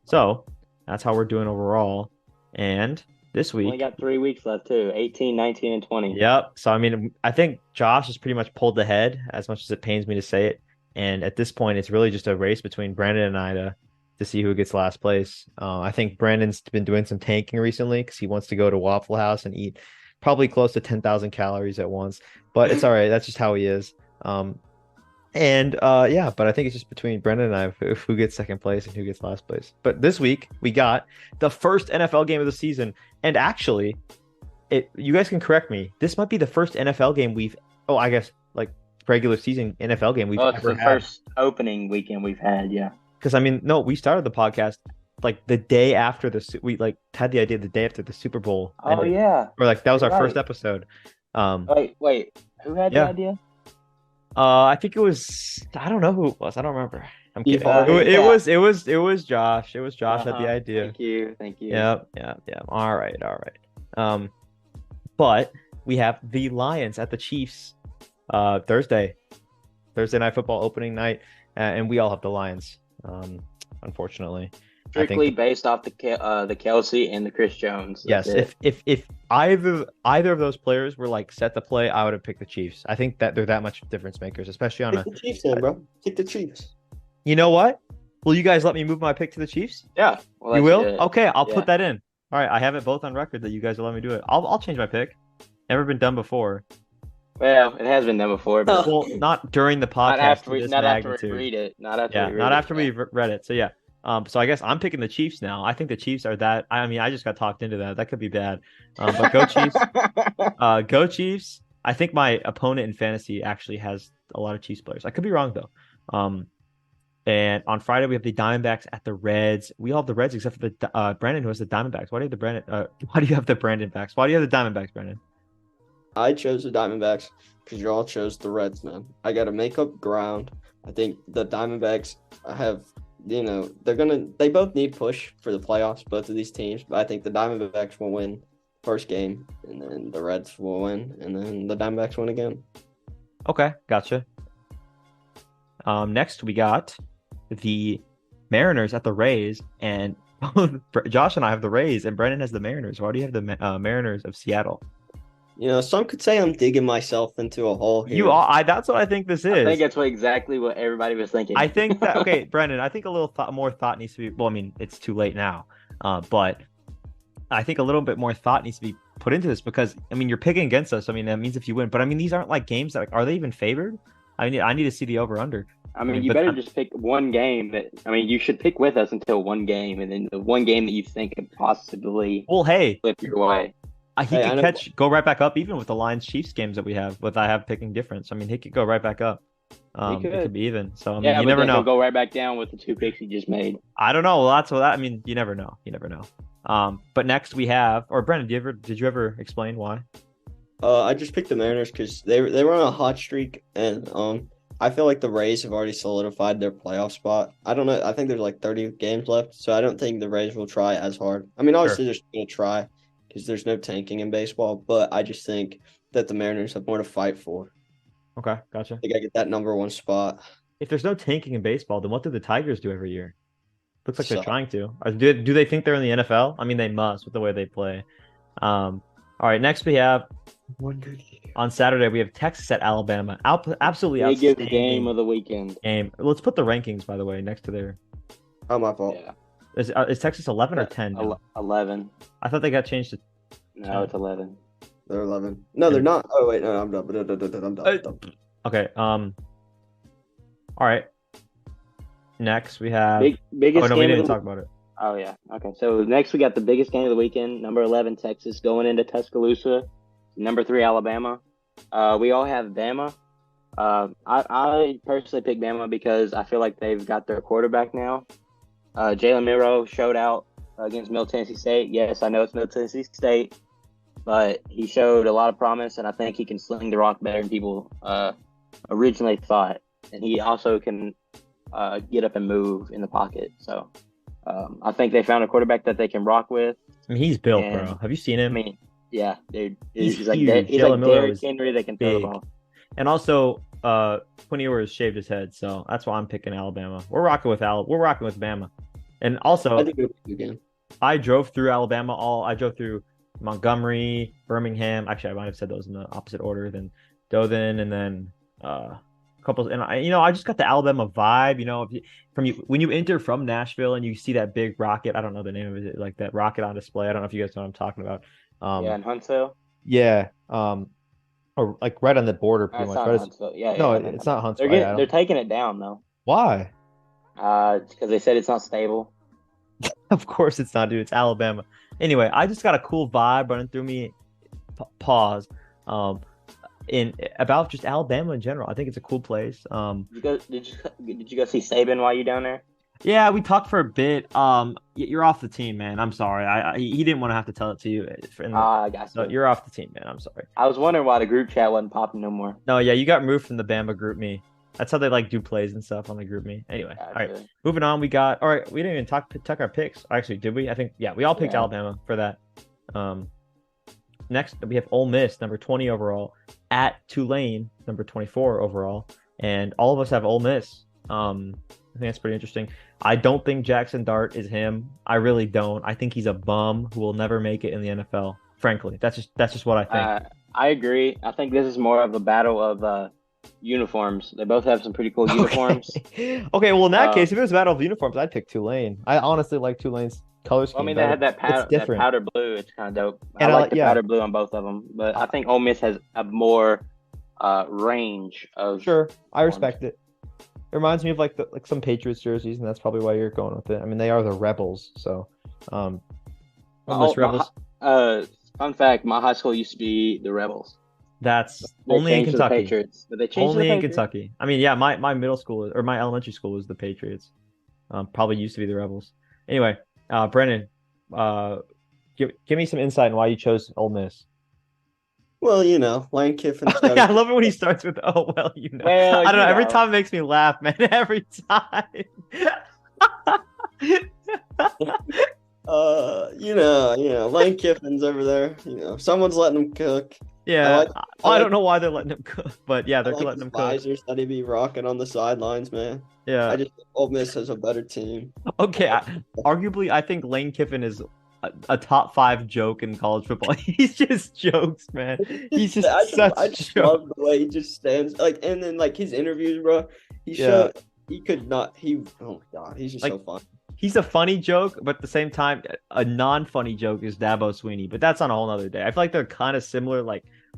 So that's how we're doing overall. And this week, Only got 3 weeks left too. 18, 19, and 20. yep. So I mean, I think Josh has pretty much pulled ahead, as much as it pains me to say it. And at this point, it's really just a race between Brandon and I to see who gets last place. I think Brandon's been doing some tanking recently because he wants to go to Waffle House and eat probably close to 10,000 calories at once. But it's all right. That's just how he is. But I think it's just between Brendan and I who gets second place and who gets last place. But this week we got the first NFL game of the season, and actually You guys can correct me. This might be the first NFL game I guess like regular season NFL game we've Well, it's ever the had. first opening weekend we've had. Yeah. Because no, we started the podcast like the day after we like had the idea the day after the Super Bowl. Oh yeah. Or like that was You're our first right. episode. Wait. Who had Yeah. the idea? I think it was I don't know who it was. I don't remember. I'm kidding. Evolve. It was Josh. It was Josh had the idea. Thank you. Yeah. All right. But we have the Lions at the Chiefs Thursday Night Football opening night, and we all have the Lions. Unfortunately, Strictly based off the Kelsey and the Chris Jones. Yes, That's if either of those players were like set to play, I would have picked the Chiefs. I think that they're that much difference makers, especially on Take the Chiefs then, bro. Take the Chiefs. You know what? Will you guys let me move my pick to the Chiefs? Yeah. Well, You will? good. Okay, I'll Yeah. put that in. All right, I have it both on record that you guys will let me do it. I'll change my pick. Never been done before. Well, it has been done before, but Well, not during the podcast. not after to we this not after we magnitude. read it. Not after we've read it. So yeah. So I guess I'm picking the Chiefs now. I think the Chiefs are that. I mean, I just got talked into that. That could be bad. But go Chiefs. Go Chiefs. I think my opponent in fantasy actually has a lot of Chiefs players. I could be wrong though. And on Friday we have the Diamondbacks at the Reds. We all have the Reds except for the Brandon, who has the Diamondbacks. Why do you have the Brandon? Why do you have the Brandon-backs? Why do you have the Diamondbacks, Brandon? I chose the Diamondbacks because you all chose the Reds, man. I got to make up ground. I think the Diamondbacks have, they both need push for the playoffs, both of these teams. But I think the Diamondbacks will win first game, and then the Reds will win, and then the Diamondbacks win again. Okay, gotcha. Next we got the Mariners at the Rays, and Josh and I have the Rays, and Brendan has the Mariners. Why do you have the Mariners of Seattle? Some could say I'm digging myself into a hole here. You are. That's what I think this is. I think that's exactly what everybody was thinking. I think that okay, Brendan. I think a little more thought needs to be. Well, I mean, it's too late now, but I think a little bit more thought needs to be put into this because I mean, you're picking against us. I mean, that means if you win, but I mean, these aren't like games that are they even favored? I need to see the over under. I mean, you better just pick one game you should pick with us until one game, and then the one game that you think could possibly flip your way. He could go right back up even with the Lions Chiefs games that we have. I have picking difference. I mean, he could go right back up. It could be even. So I mean, you never know. He'll go right back down with the two picks he just made. I don't know. Well, that's what I mean. You never know. But next we have, or Brendan, did you ever explain why? I just picked the Mariners because they were on a hot streak, and I feel like the Rays have already solidified their playoff spot. I don't know. I think there's like 30 games left, so I don't think the Rays will try as hard. I mean, obviously they're going to try because there's no tanking in baseball, but I just think that the Mariners have more to fight for. Okay, gotcha. They got to get that number one spot. If there's no tanking in baseball, then what do the Tigers do every year? Looks like they're trying to. Do they think they're in the NFL? I mean, they must with the way they play. All right, next we have on Saturday we have Texas at Alabama. Absolutely outstanding biggest game of the weekend. Let's put the rankings by the way next to their. Oh, my fault. Yeah. Is Texas 11 or 10? 11. I thought they got changed to. No, it's 11. They're 11. No, they're not. Oh wait, no, I'm done. I'm done. Okay. All right. Next we have. Biggest. Oh no, we game didn't talk about it. Oh yeah. Okay. So next we got the biggest game of the weekend. Number 11 Texas going into Tuscaloosa. Number 3 Alabama. We all have Bama. I personally pick Bama because I feel like they've got their quarterback now. Jalen Milroe showed out against Middle Tennessee State. Yes, I know it's Middle Tennessee State, but he showed a lot of promise, and I think he can sling the rock better than people originally thought. And he also can get up and move in the pocket. So I think they found a quarterback that they can rock with. I mean, he's built, bro. Have you seen him? I mean, yeah, dude. He's like huge. he's Jalen like Milroe Derrick is Henry that can throw big. the ball. And also, Quinn Ewers shaved his head, so that's why I'm picking Alabama. We're rocking with Bama. And also, I think we'll pick again. I drove through Alabama. I drove through Montgomery, Birmingham. Actually, I might have said those in the opposite order than Dothan, and then a couple. And I just got the Alabama vibe. When you enter from Nashville and you see that big rocket. I don't know the name of it, like that rocket on display. I don't know if you guys know what I'm talking about. In Huntsville. Yeah. Or like right on the border, pretty much. Right? Huntsville. Yeah. No, yeah, it's not Huntsville. They're taking it down though. Why? Because they said it's not stable. Of course it's not, dude. It's Alabama. Anyway, I just got a cool vibe running through me. pause. In about just Alabama in general, I think it's a cool place. Did you go see Saban while you down there? Yeah, we talked for a bit. You're off the team, man. I'm sorry. He didn't want to have to tell it to you. I got So you. you're off the team, man. I'm sorry. I was wondering why the group chat wasn't popping no more. No, yeah, you got removed from the Bama group me. That's how they like do plays and stuff on the group me. Anyway, all right, Gotcha. moving on. We didn't even tuck our picks. Actually, did we? I think we all picked Yeah. Alabama for that. Next we have Ole Miss, number 20 overall, at Tulane, number 24 overall, and all of us have Ole Miss. I think that's pretty interesting. I don't think Jackson Dart is him. I really don't. I think he's a bum who will never make it in the NFL. Frankly, that's just what I think. I agree. I think this is more of a battle of uniforms. They both have some pretty cool uniforms. Okay, well in that case, if it was a battle of uniforms, I'd pick Tulane. I honestly like Tulane's color scheme. I mean, they had that powder blue. It's kind of dope. And I like the powder blue on both of them, but I think Ole Miss has a more range of. Sure, I respect it. It reminds me of like some Patriots jerseys, and that's probably why you're going with it. I mean, they are the Rebels, so Ole Miss Rebels. Fun fact: my high school used to be the Rebels. That's They only in changed to the Kentucky. Patriots, but they changed Only to the in Patriots. Kentucky. I mean, yeah, my middle school or my elementary school was the Patriots. Probably used to be the Rebels. Anyway, Brennan, give me some insight on why you chose Ole Miss. Well, Lane Kiffin's got I love it when he starts with "Oh well, you know." Well, I don't know. Every know. time it makes me laugh, man. Every time. Lane Kiffin's over there. Someone's letting him cook. Yeah, I like- don't know why they're letting him cook, but yeah, they're I like letting his him cook. visors that he be rocking on the sidelines, man. Yeah. I just think Ole Miss has a better team. Okay. Arguably, I think Lane Kiffin is a top 5 joke in college football. He's just jokes, man. He's just I just love the way he just stands and then his interviews, bro. Oh my god, he's just so fun. He's a funny joke, but at the same time, a non-funny joke is Dabo Sweeney. But that's on a whole nother day. I feel like they're kind of similar,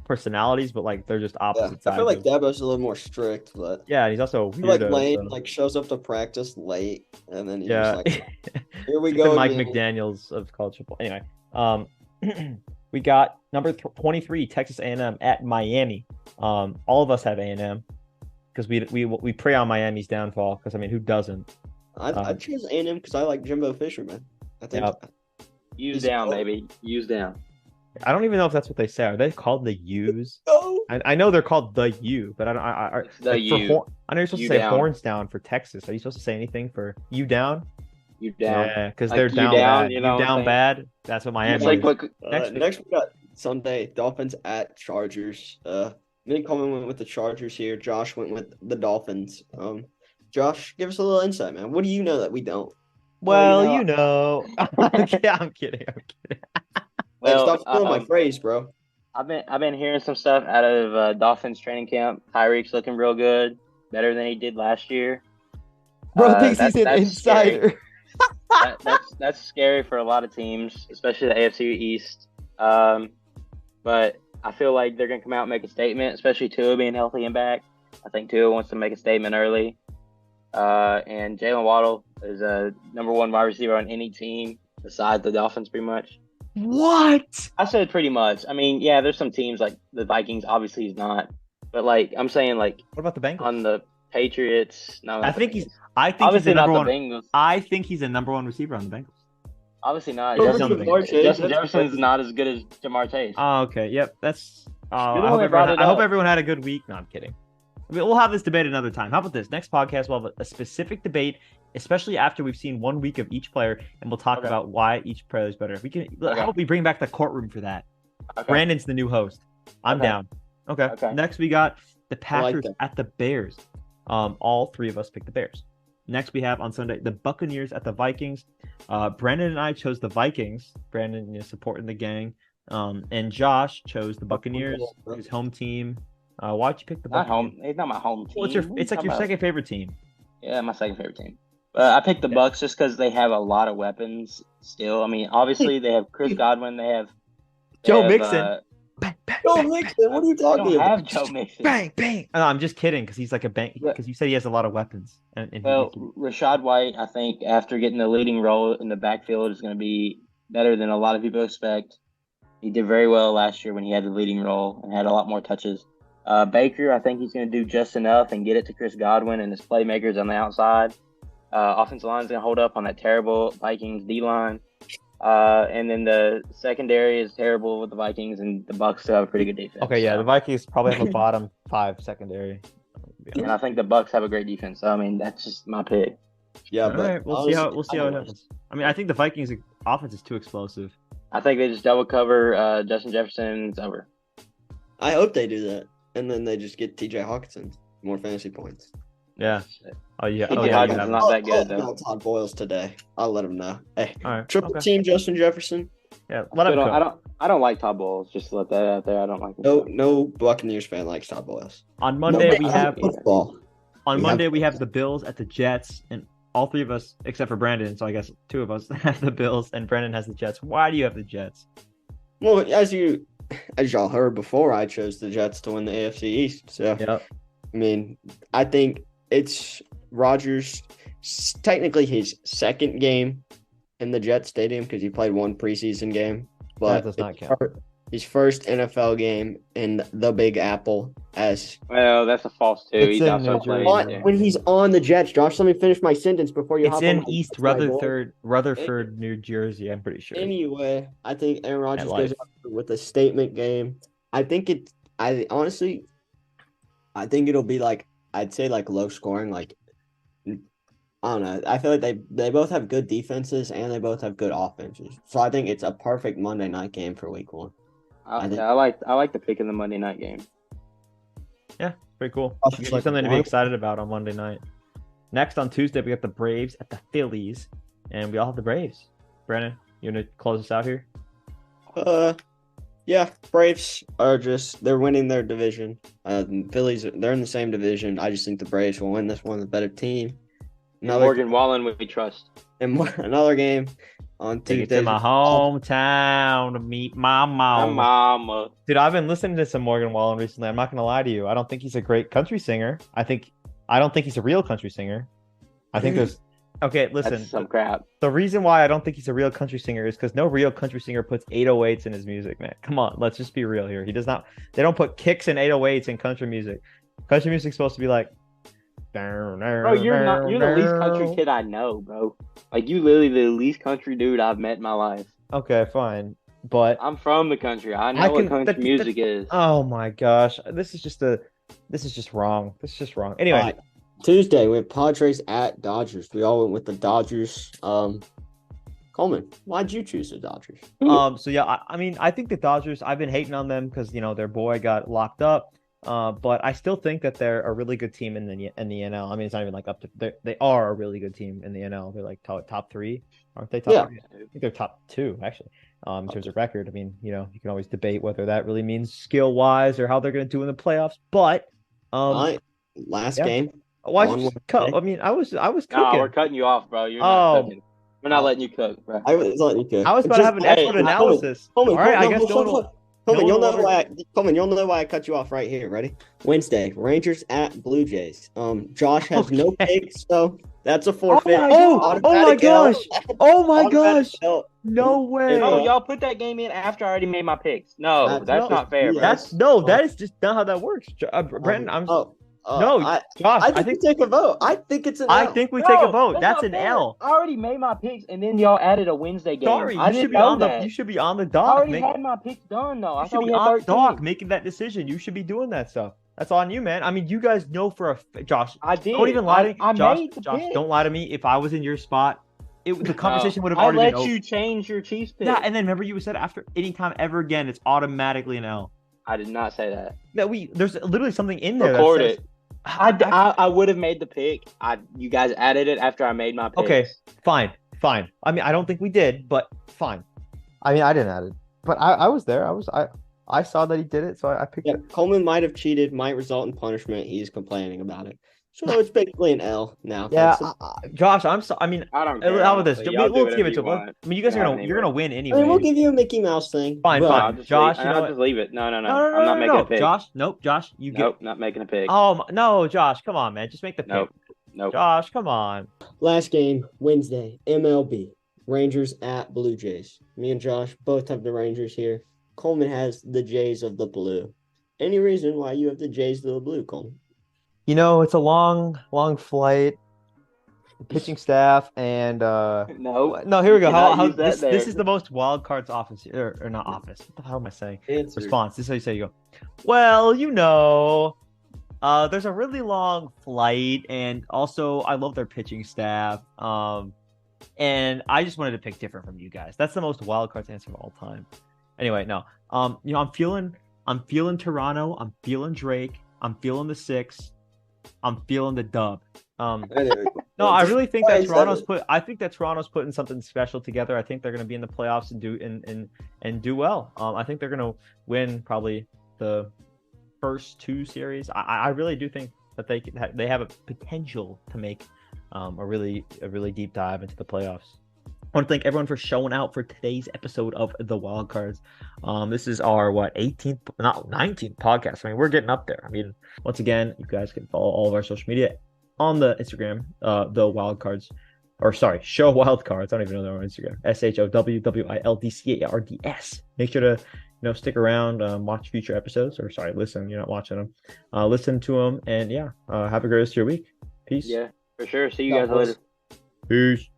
personalities, but they're just opposite sides. I feel like Dabo's a little more strict, but yeah, he's also I feel like weirdo, Lane so. shows up to practice late, and then he's Yeah. just here we The go. Mike again. McDaniels of college football. Anyway, we got number 23 Texas A&M at Miami. All of us have A&M because we pray on Miami's downfall. Because I mean, who doesn't? I choose A&M because I like Jimbo Fisher, man. I think Use He's down, cool. baby. Use down. I don't even know if that's what they say. Are they called the U's? Oh, I know they're called the U, but I don't. It's the for U. I know you're supposed U to say down. horns down for Texas. Are you supposed to say anything for you down? You down. Yeah, because Like they're you down down, bad. you know what I'm down saying? bad. That's what Miami It's like is. what next we got Sunday Dolphins at Chargers. Me and Coleman went with the Chargers here. Josh went with the Dolphins. Josh, give us a little insight, man. What do you know that we don't? Well, you you know. Yeah, I'm kidding. Hey, stop stealing my phrase, bro. I've been hearing some stuff out of Dolphins training camp. Tyreek's looking real good, better than he did last year. Bro thinks he's an that's scary. insider. That's scary for a lot of teams, especially the AFC East. But I feel like they're gonna come out and make a statement, especially Tua being healthy and back. I think Tua wants to make a statement early. And Jalen Waddle is a number 1 wide receiver on any team besides the Dolphins, pretty much. What? I said pretty much. I mean, yeah, there's some teams like the Vikings. Obviously, he's not. But I'm saying What about the Bengals? on the Patriots. No, I think he's Bengals. the obviously not number the 1. Bengals. I think he's a number 1 receiver on the Bengals. Obviously not. Over Justin, Jamar Chase, Justin that's Jefferson's crazy. not as good as Jamar Chase. Oh, okay. Yep. That's. I You're the hope one that brought everyone. it I hope up. everyone had a good week. No, I'm kidding. We'll have this debate another time. How about this? Next podcast, we'll have a specific debate, especially after we've seen 1 week of each player, and we'll talk Okay. about why each player is better. We can. How Okay. about we bring back the courtroom for that? Okay. Brandon's the new host. I'm Okay. down. Okay. Okay. Next, we got the Packers that. at the Bears. All 3 of us picked the Bears. Next, we have on Sunday the Buccaneers at the Vikings. Brandon and I chose the Vikings. Brandon is supporting the gang. And Josh chose the Buccaneers, his home team. Why'd you pick the Not Buccaneers? home. It's not my home team. Well, it's What are you like talking your about? second favorite team. Yeah, my second favorite team. I picked the Bucks just because they have a lot of weapons. Still, I mean, obviously they have Chris Godwin. They have Joe Mixon. Bang, bang, Joe bang, Mixon, what are you They talking don't about? have Joe Mixon. bang, bang. No, I'm just kidding because he's like a bank. Yeah. Because you said he has a lot of weapons. And Well, Rashad White, I think after getting the leading role in the backfield is going to be better than a lot of people expect. He did very well last year when he had the leading role and had a lot more touches. Baker, I think he's going to do just enough and get it to Chris Godwin and his playmakers on the outside. Offensive line's going to hold up on that terrible Vikings D-line. And then the secondary is terrible with the Vikings, and the Bucs still have a pretty good defense. Okay, yeah, the Vikings probably have a bottom 5 secondary. And I think the Bucs have a great defense. So, I mean, that's just my pick. Yeah, All but right, we'll see how it happens. I mean, I think the Vikings offense is too explosive. I think they just double cover Justin Jefferson. It's over. I hope they do that, and then they just get T.J. Hawkinson more fantasy points. Yeah. Oh yeah. T.J. Oh yeah. Hawkinson's not that good, though. I'll Todd Boyles today. I'll let him know. Hey, All right. triple okay. team Justin Jefferson. Yeah. Let him go. I don't like Todd Bowles. Just to let that out there. I don't like him. No Buccaneers fan likes Todd Boyles. On Monday No, we have football. we have the Bills at the Jets, and all three of us, except for Brandon, so I guess 2 of us have the Bills, and Brandon has the Jets. Why do you have the Jets? Well, as y'all heard before, I chose the Jets to win the AFC East. So, Yep. I mean, I think it's Rodgers' technically his second game in the Jet Stadium because he played one preseason game. But That does not count. His first NFL game in the Big Apple as Well, that's a false too. It's He's in also New playing. Jersey. when he's on the Jets. Josh, let me finish my sentence before you It's hop in on East my boy. Rutherford, New Jersey. I'm pretty sure. Anyway, I think Aaron Rodgers At goes life. out with a statement game. I think it'll be like, I'd say like low scoring. Like, I don't know. I feel like they both have good defenses and they both have good offenses. So I think it's a perfect Monday night game for Week 1. I like the pick in the Monday night game. Pretty cool. I'll Gives just you like something to be one. excited about on Monday night. Next on Tuesday, we got the Braves at the Phillies, and we all have the Braves. Brandon, you want to close us out here? Yeah, Braves they're winning their division. Phillies, they're in the same division. I just think the Braves will win this one, the better team. Morgan Wallen, we trust. And another game on Take it Tuesday. to my hometown to meet my My mom. mama. Dude, I've been listening to some Morgan Wallen recently. I'm not gonna lie to you. I don't think he's a great country singer. I don't think he's a real country singer. I think there's okay, listen. That's some crap. The reason why I don't think he's a real country singer is because no real country singer puts 808s in his music, man. Come on, let's just be real here. He does not. They don't put kicks and 808s in country music. Country music's supposed to be like. Bro, you're the least country kid I know, bro. Like, you literally the least country dude I've met in my life. Okay, fine, but I'm from the country. I know what country music is. oh my gosh, this is just wrong. This is just wrong. Anyway, All right. Tuesday, we have Padres at Dodgers. We all went with the Dodgers. Coleman, why'd you choose the Dodgers? so yeah, I mean, I think the Dodgers. I've been hating on them because their boy got locked up. But I still think that they're a really good team in the NL. I mean, it's not even like up to they are a really good team in the NL. They're like top 3, aren't they? Top 3? I think they're top 2 actually. In terms of record, I mean, you can always debate whether that really means skill wise or how they're going to do in the playoffs. But Last yeah. game. why on you just cut? Wednesday. I mean, I was cooking. Nah, we're cutting you off, bro. You're not Oh. cooking. We're not letting you cook, bro. I was letting you cook. I was about to have an expert analysis. Coleman, All right, I Coleman, guess Coleman, no you'll one know will why. Coleman, you'll know why I cut you off right here. Ready? Wednesday, Rangers at Blue Jays. Josh has no picks, so that's a forfeit. Oh my Automatic L. gosh! Oh my Automatic gosh! L. No way! Oh, y'all put that game in after I already made my picks. No, that's not fair, bro. That is just not how that works. Brandon, Josh, I think we take a vote. I think it's an L. I think we take a vote. That's not an fair. L. I already made my picks, and then y'all added a Wednesday game. Sorry, I you should didn't be know on that. the. You should be on the I dock. already had my picks done, though. I You should thought we be had on 13. dock making that decision. You should be doing that stuff. That's on you, man. I mean, you guys know for a Josh. I did. Don't even lie to me, I Josh. made the Josh, pick. don't lie to me. If I was in your spot, the conversation would have I already been let over. you change your Chiefs pick. Yeah, and then remember you said after anytime ever again, it's automatically an L. I did not say that. There's literally something in there. Record that says, it. I would have made the pick. You guys added it after I made my picks. Okay, fine. I mean, I don't think we did, but fine. I mean, I didn't add it, but I was there. I saw that he did it, so I picked it. Coleman might have cheated, might result in punishment. He's complaining about it. So it's basically an L now. Yeah, Josh, I'm so. I mean, I don't care. how about this? honestly. Y'all do We'll whatever give it you to him. want. I mean, you guys Yeah, you're gonna win I anyway. mean, we'll give you a Mickey Mouse thing. Fine, but- fine. I'll just Josh, leave, you know I'll what? just leave it. No. No, I'm not making a pick. Josh, nope, Josh, you Nope, not making a pick. Oh no, Josh, come on, man, just make the pick. Nope. Josh, come on. Last game, Wednesday, MLB. Rangers at Blue Jays. Me and Josh both have the Rangers here. Coleman has the Jays of the Blue. Any reason why you have the Jays of the Blue, Coleman? It's a long flight. The pitching staff and No, here we go. you How cannot use that this there. is the most wild cards office or not office. What the hell am I saying? Answer. Response. This is how you say you go. Well, there's a really long flight, and also I love their pitching staff. And I just wanted to pick different from you guys. That's the most wild cards answer of all time. Anyway, no. I'm feeling Toronto. I'm feeling Drake. I'm feeling the 6. I'm feeling the dub. No, I really think that Toronto's putting something special together. I think they're going to be in the playoffs and do well. I think they're going to win probably the first 2 series. I really do think that they have a potential to make a really deep dive into the playoffs. I want to thank everyone for showing out for today's episode of the Wild Cards. This is our 18th, not 19th podcast. I mean, we're getting up there. I mean, once again, you guys can follow all of our social media on the Instagram, the Wild Cards, Show Wild Cards. I don't even know they're on Instagram. SHOWWILDCARDS. Make sure to stick around, watch future episodes, listen. You're not watching them. Listen to them, and have a great rest of your week. Peace. Yeah, for sure. See you guys later. Peace.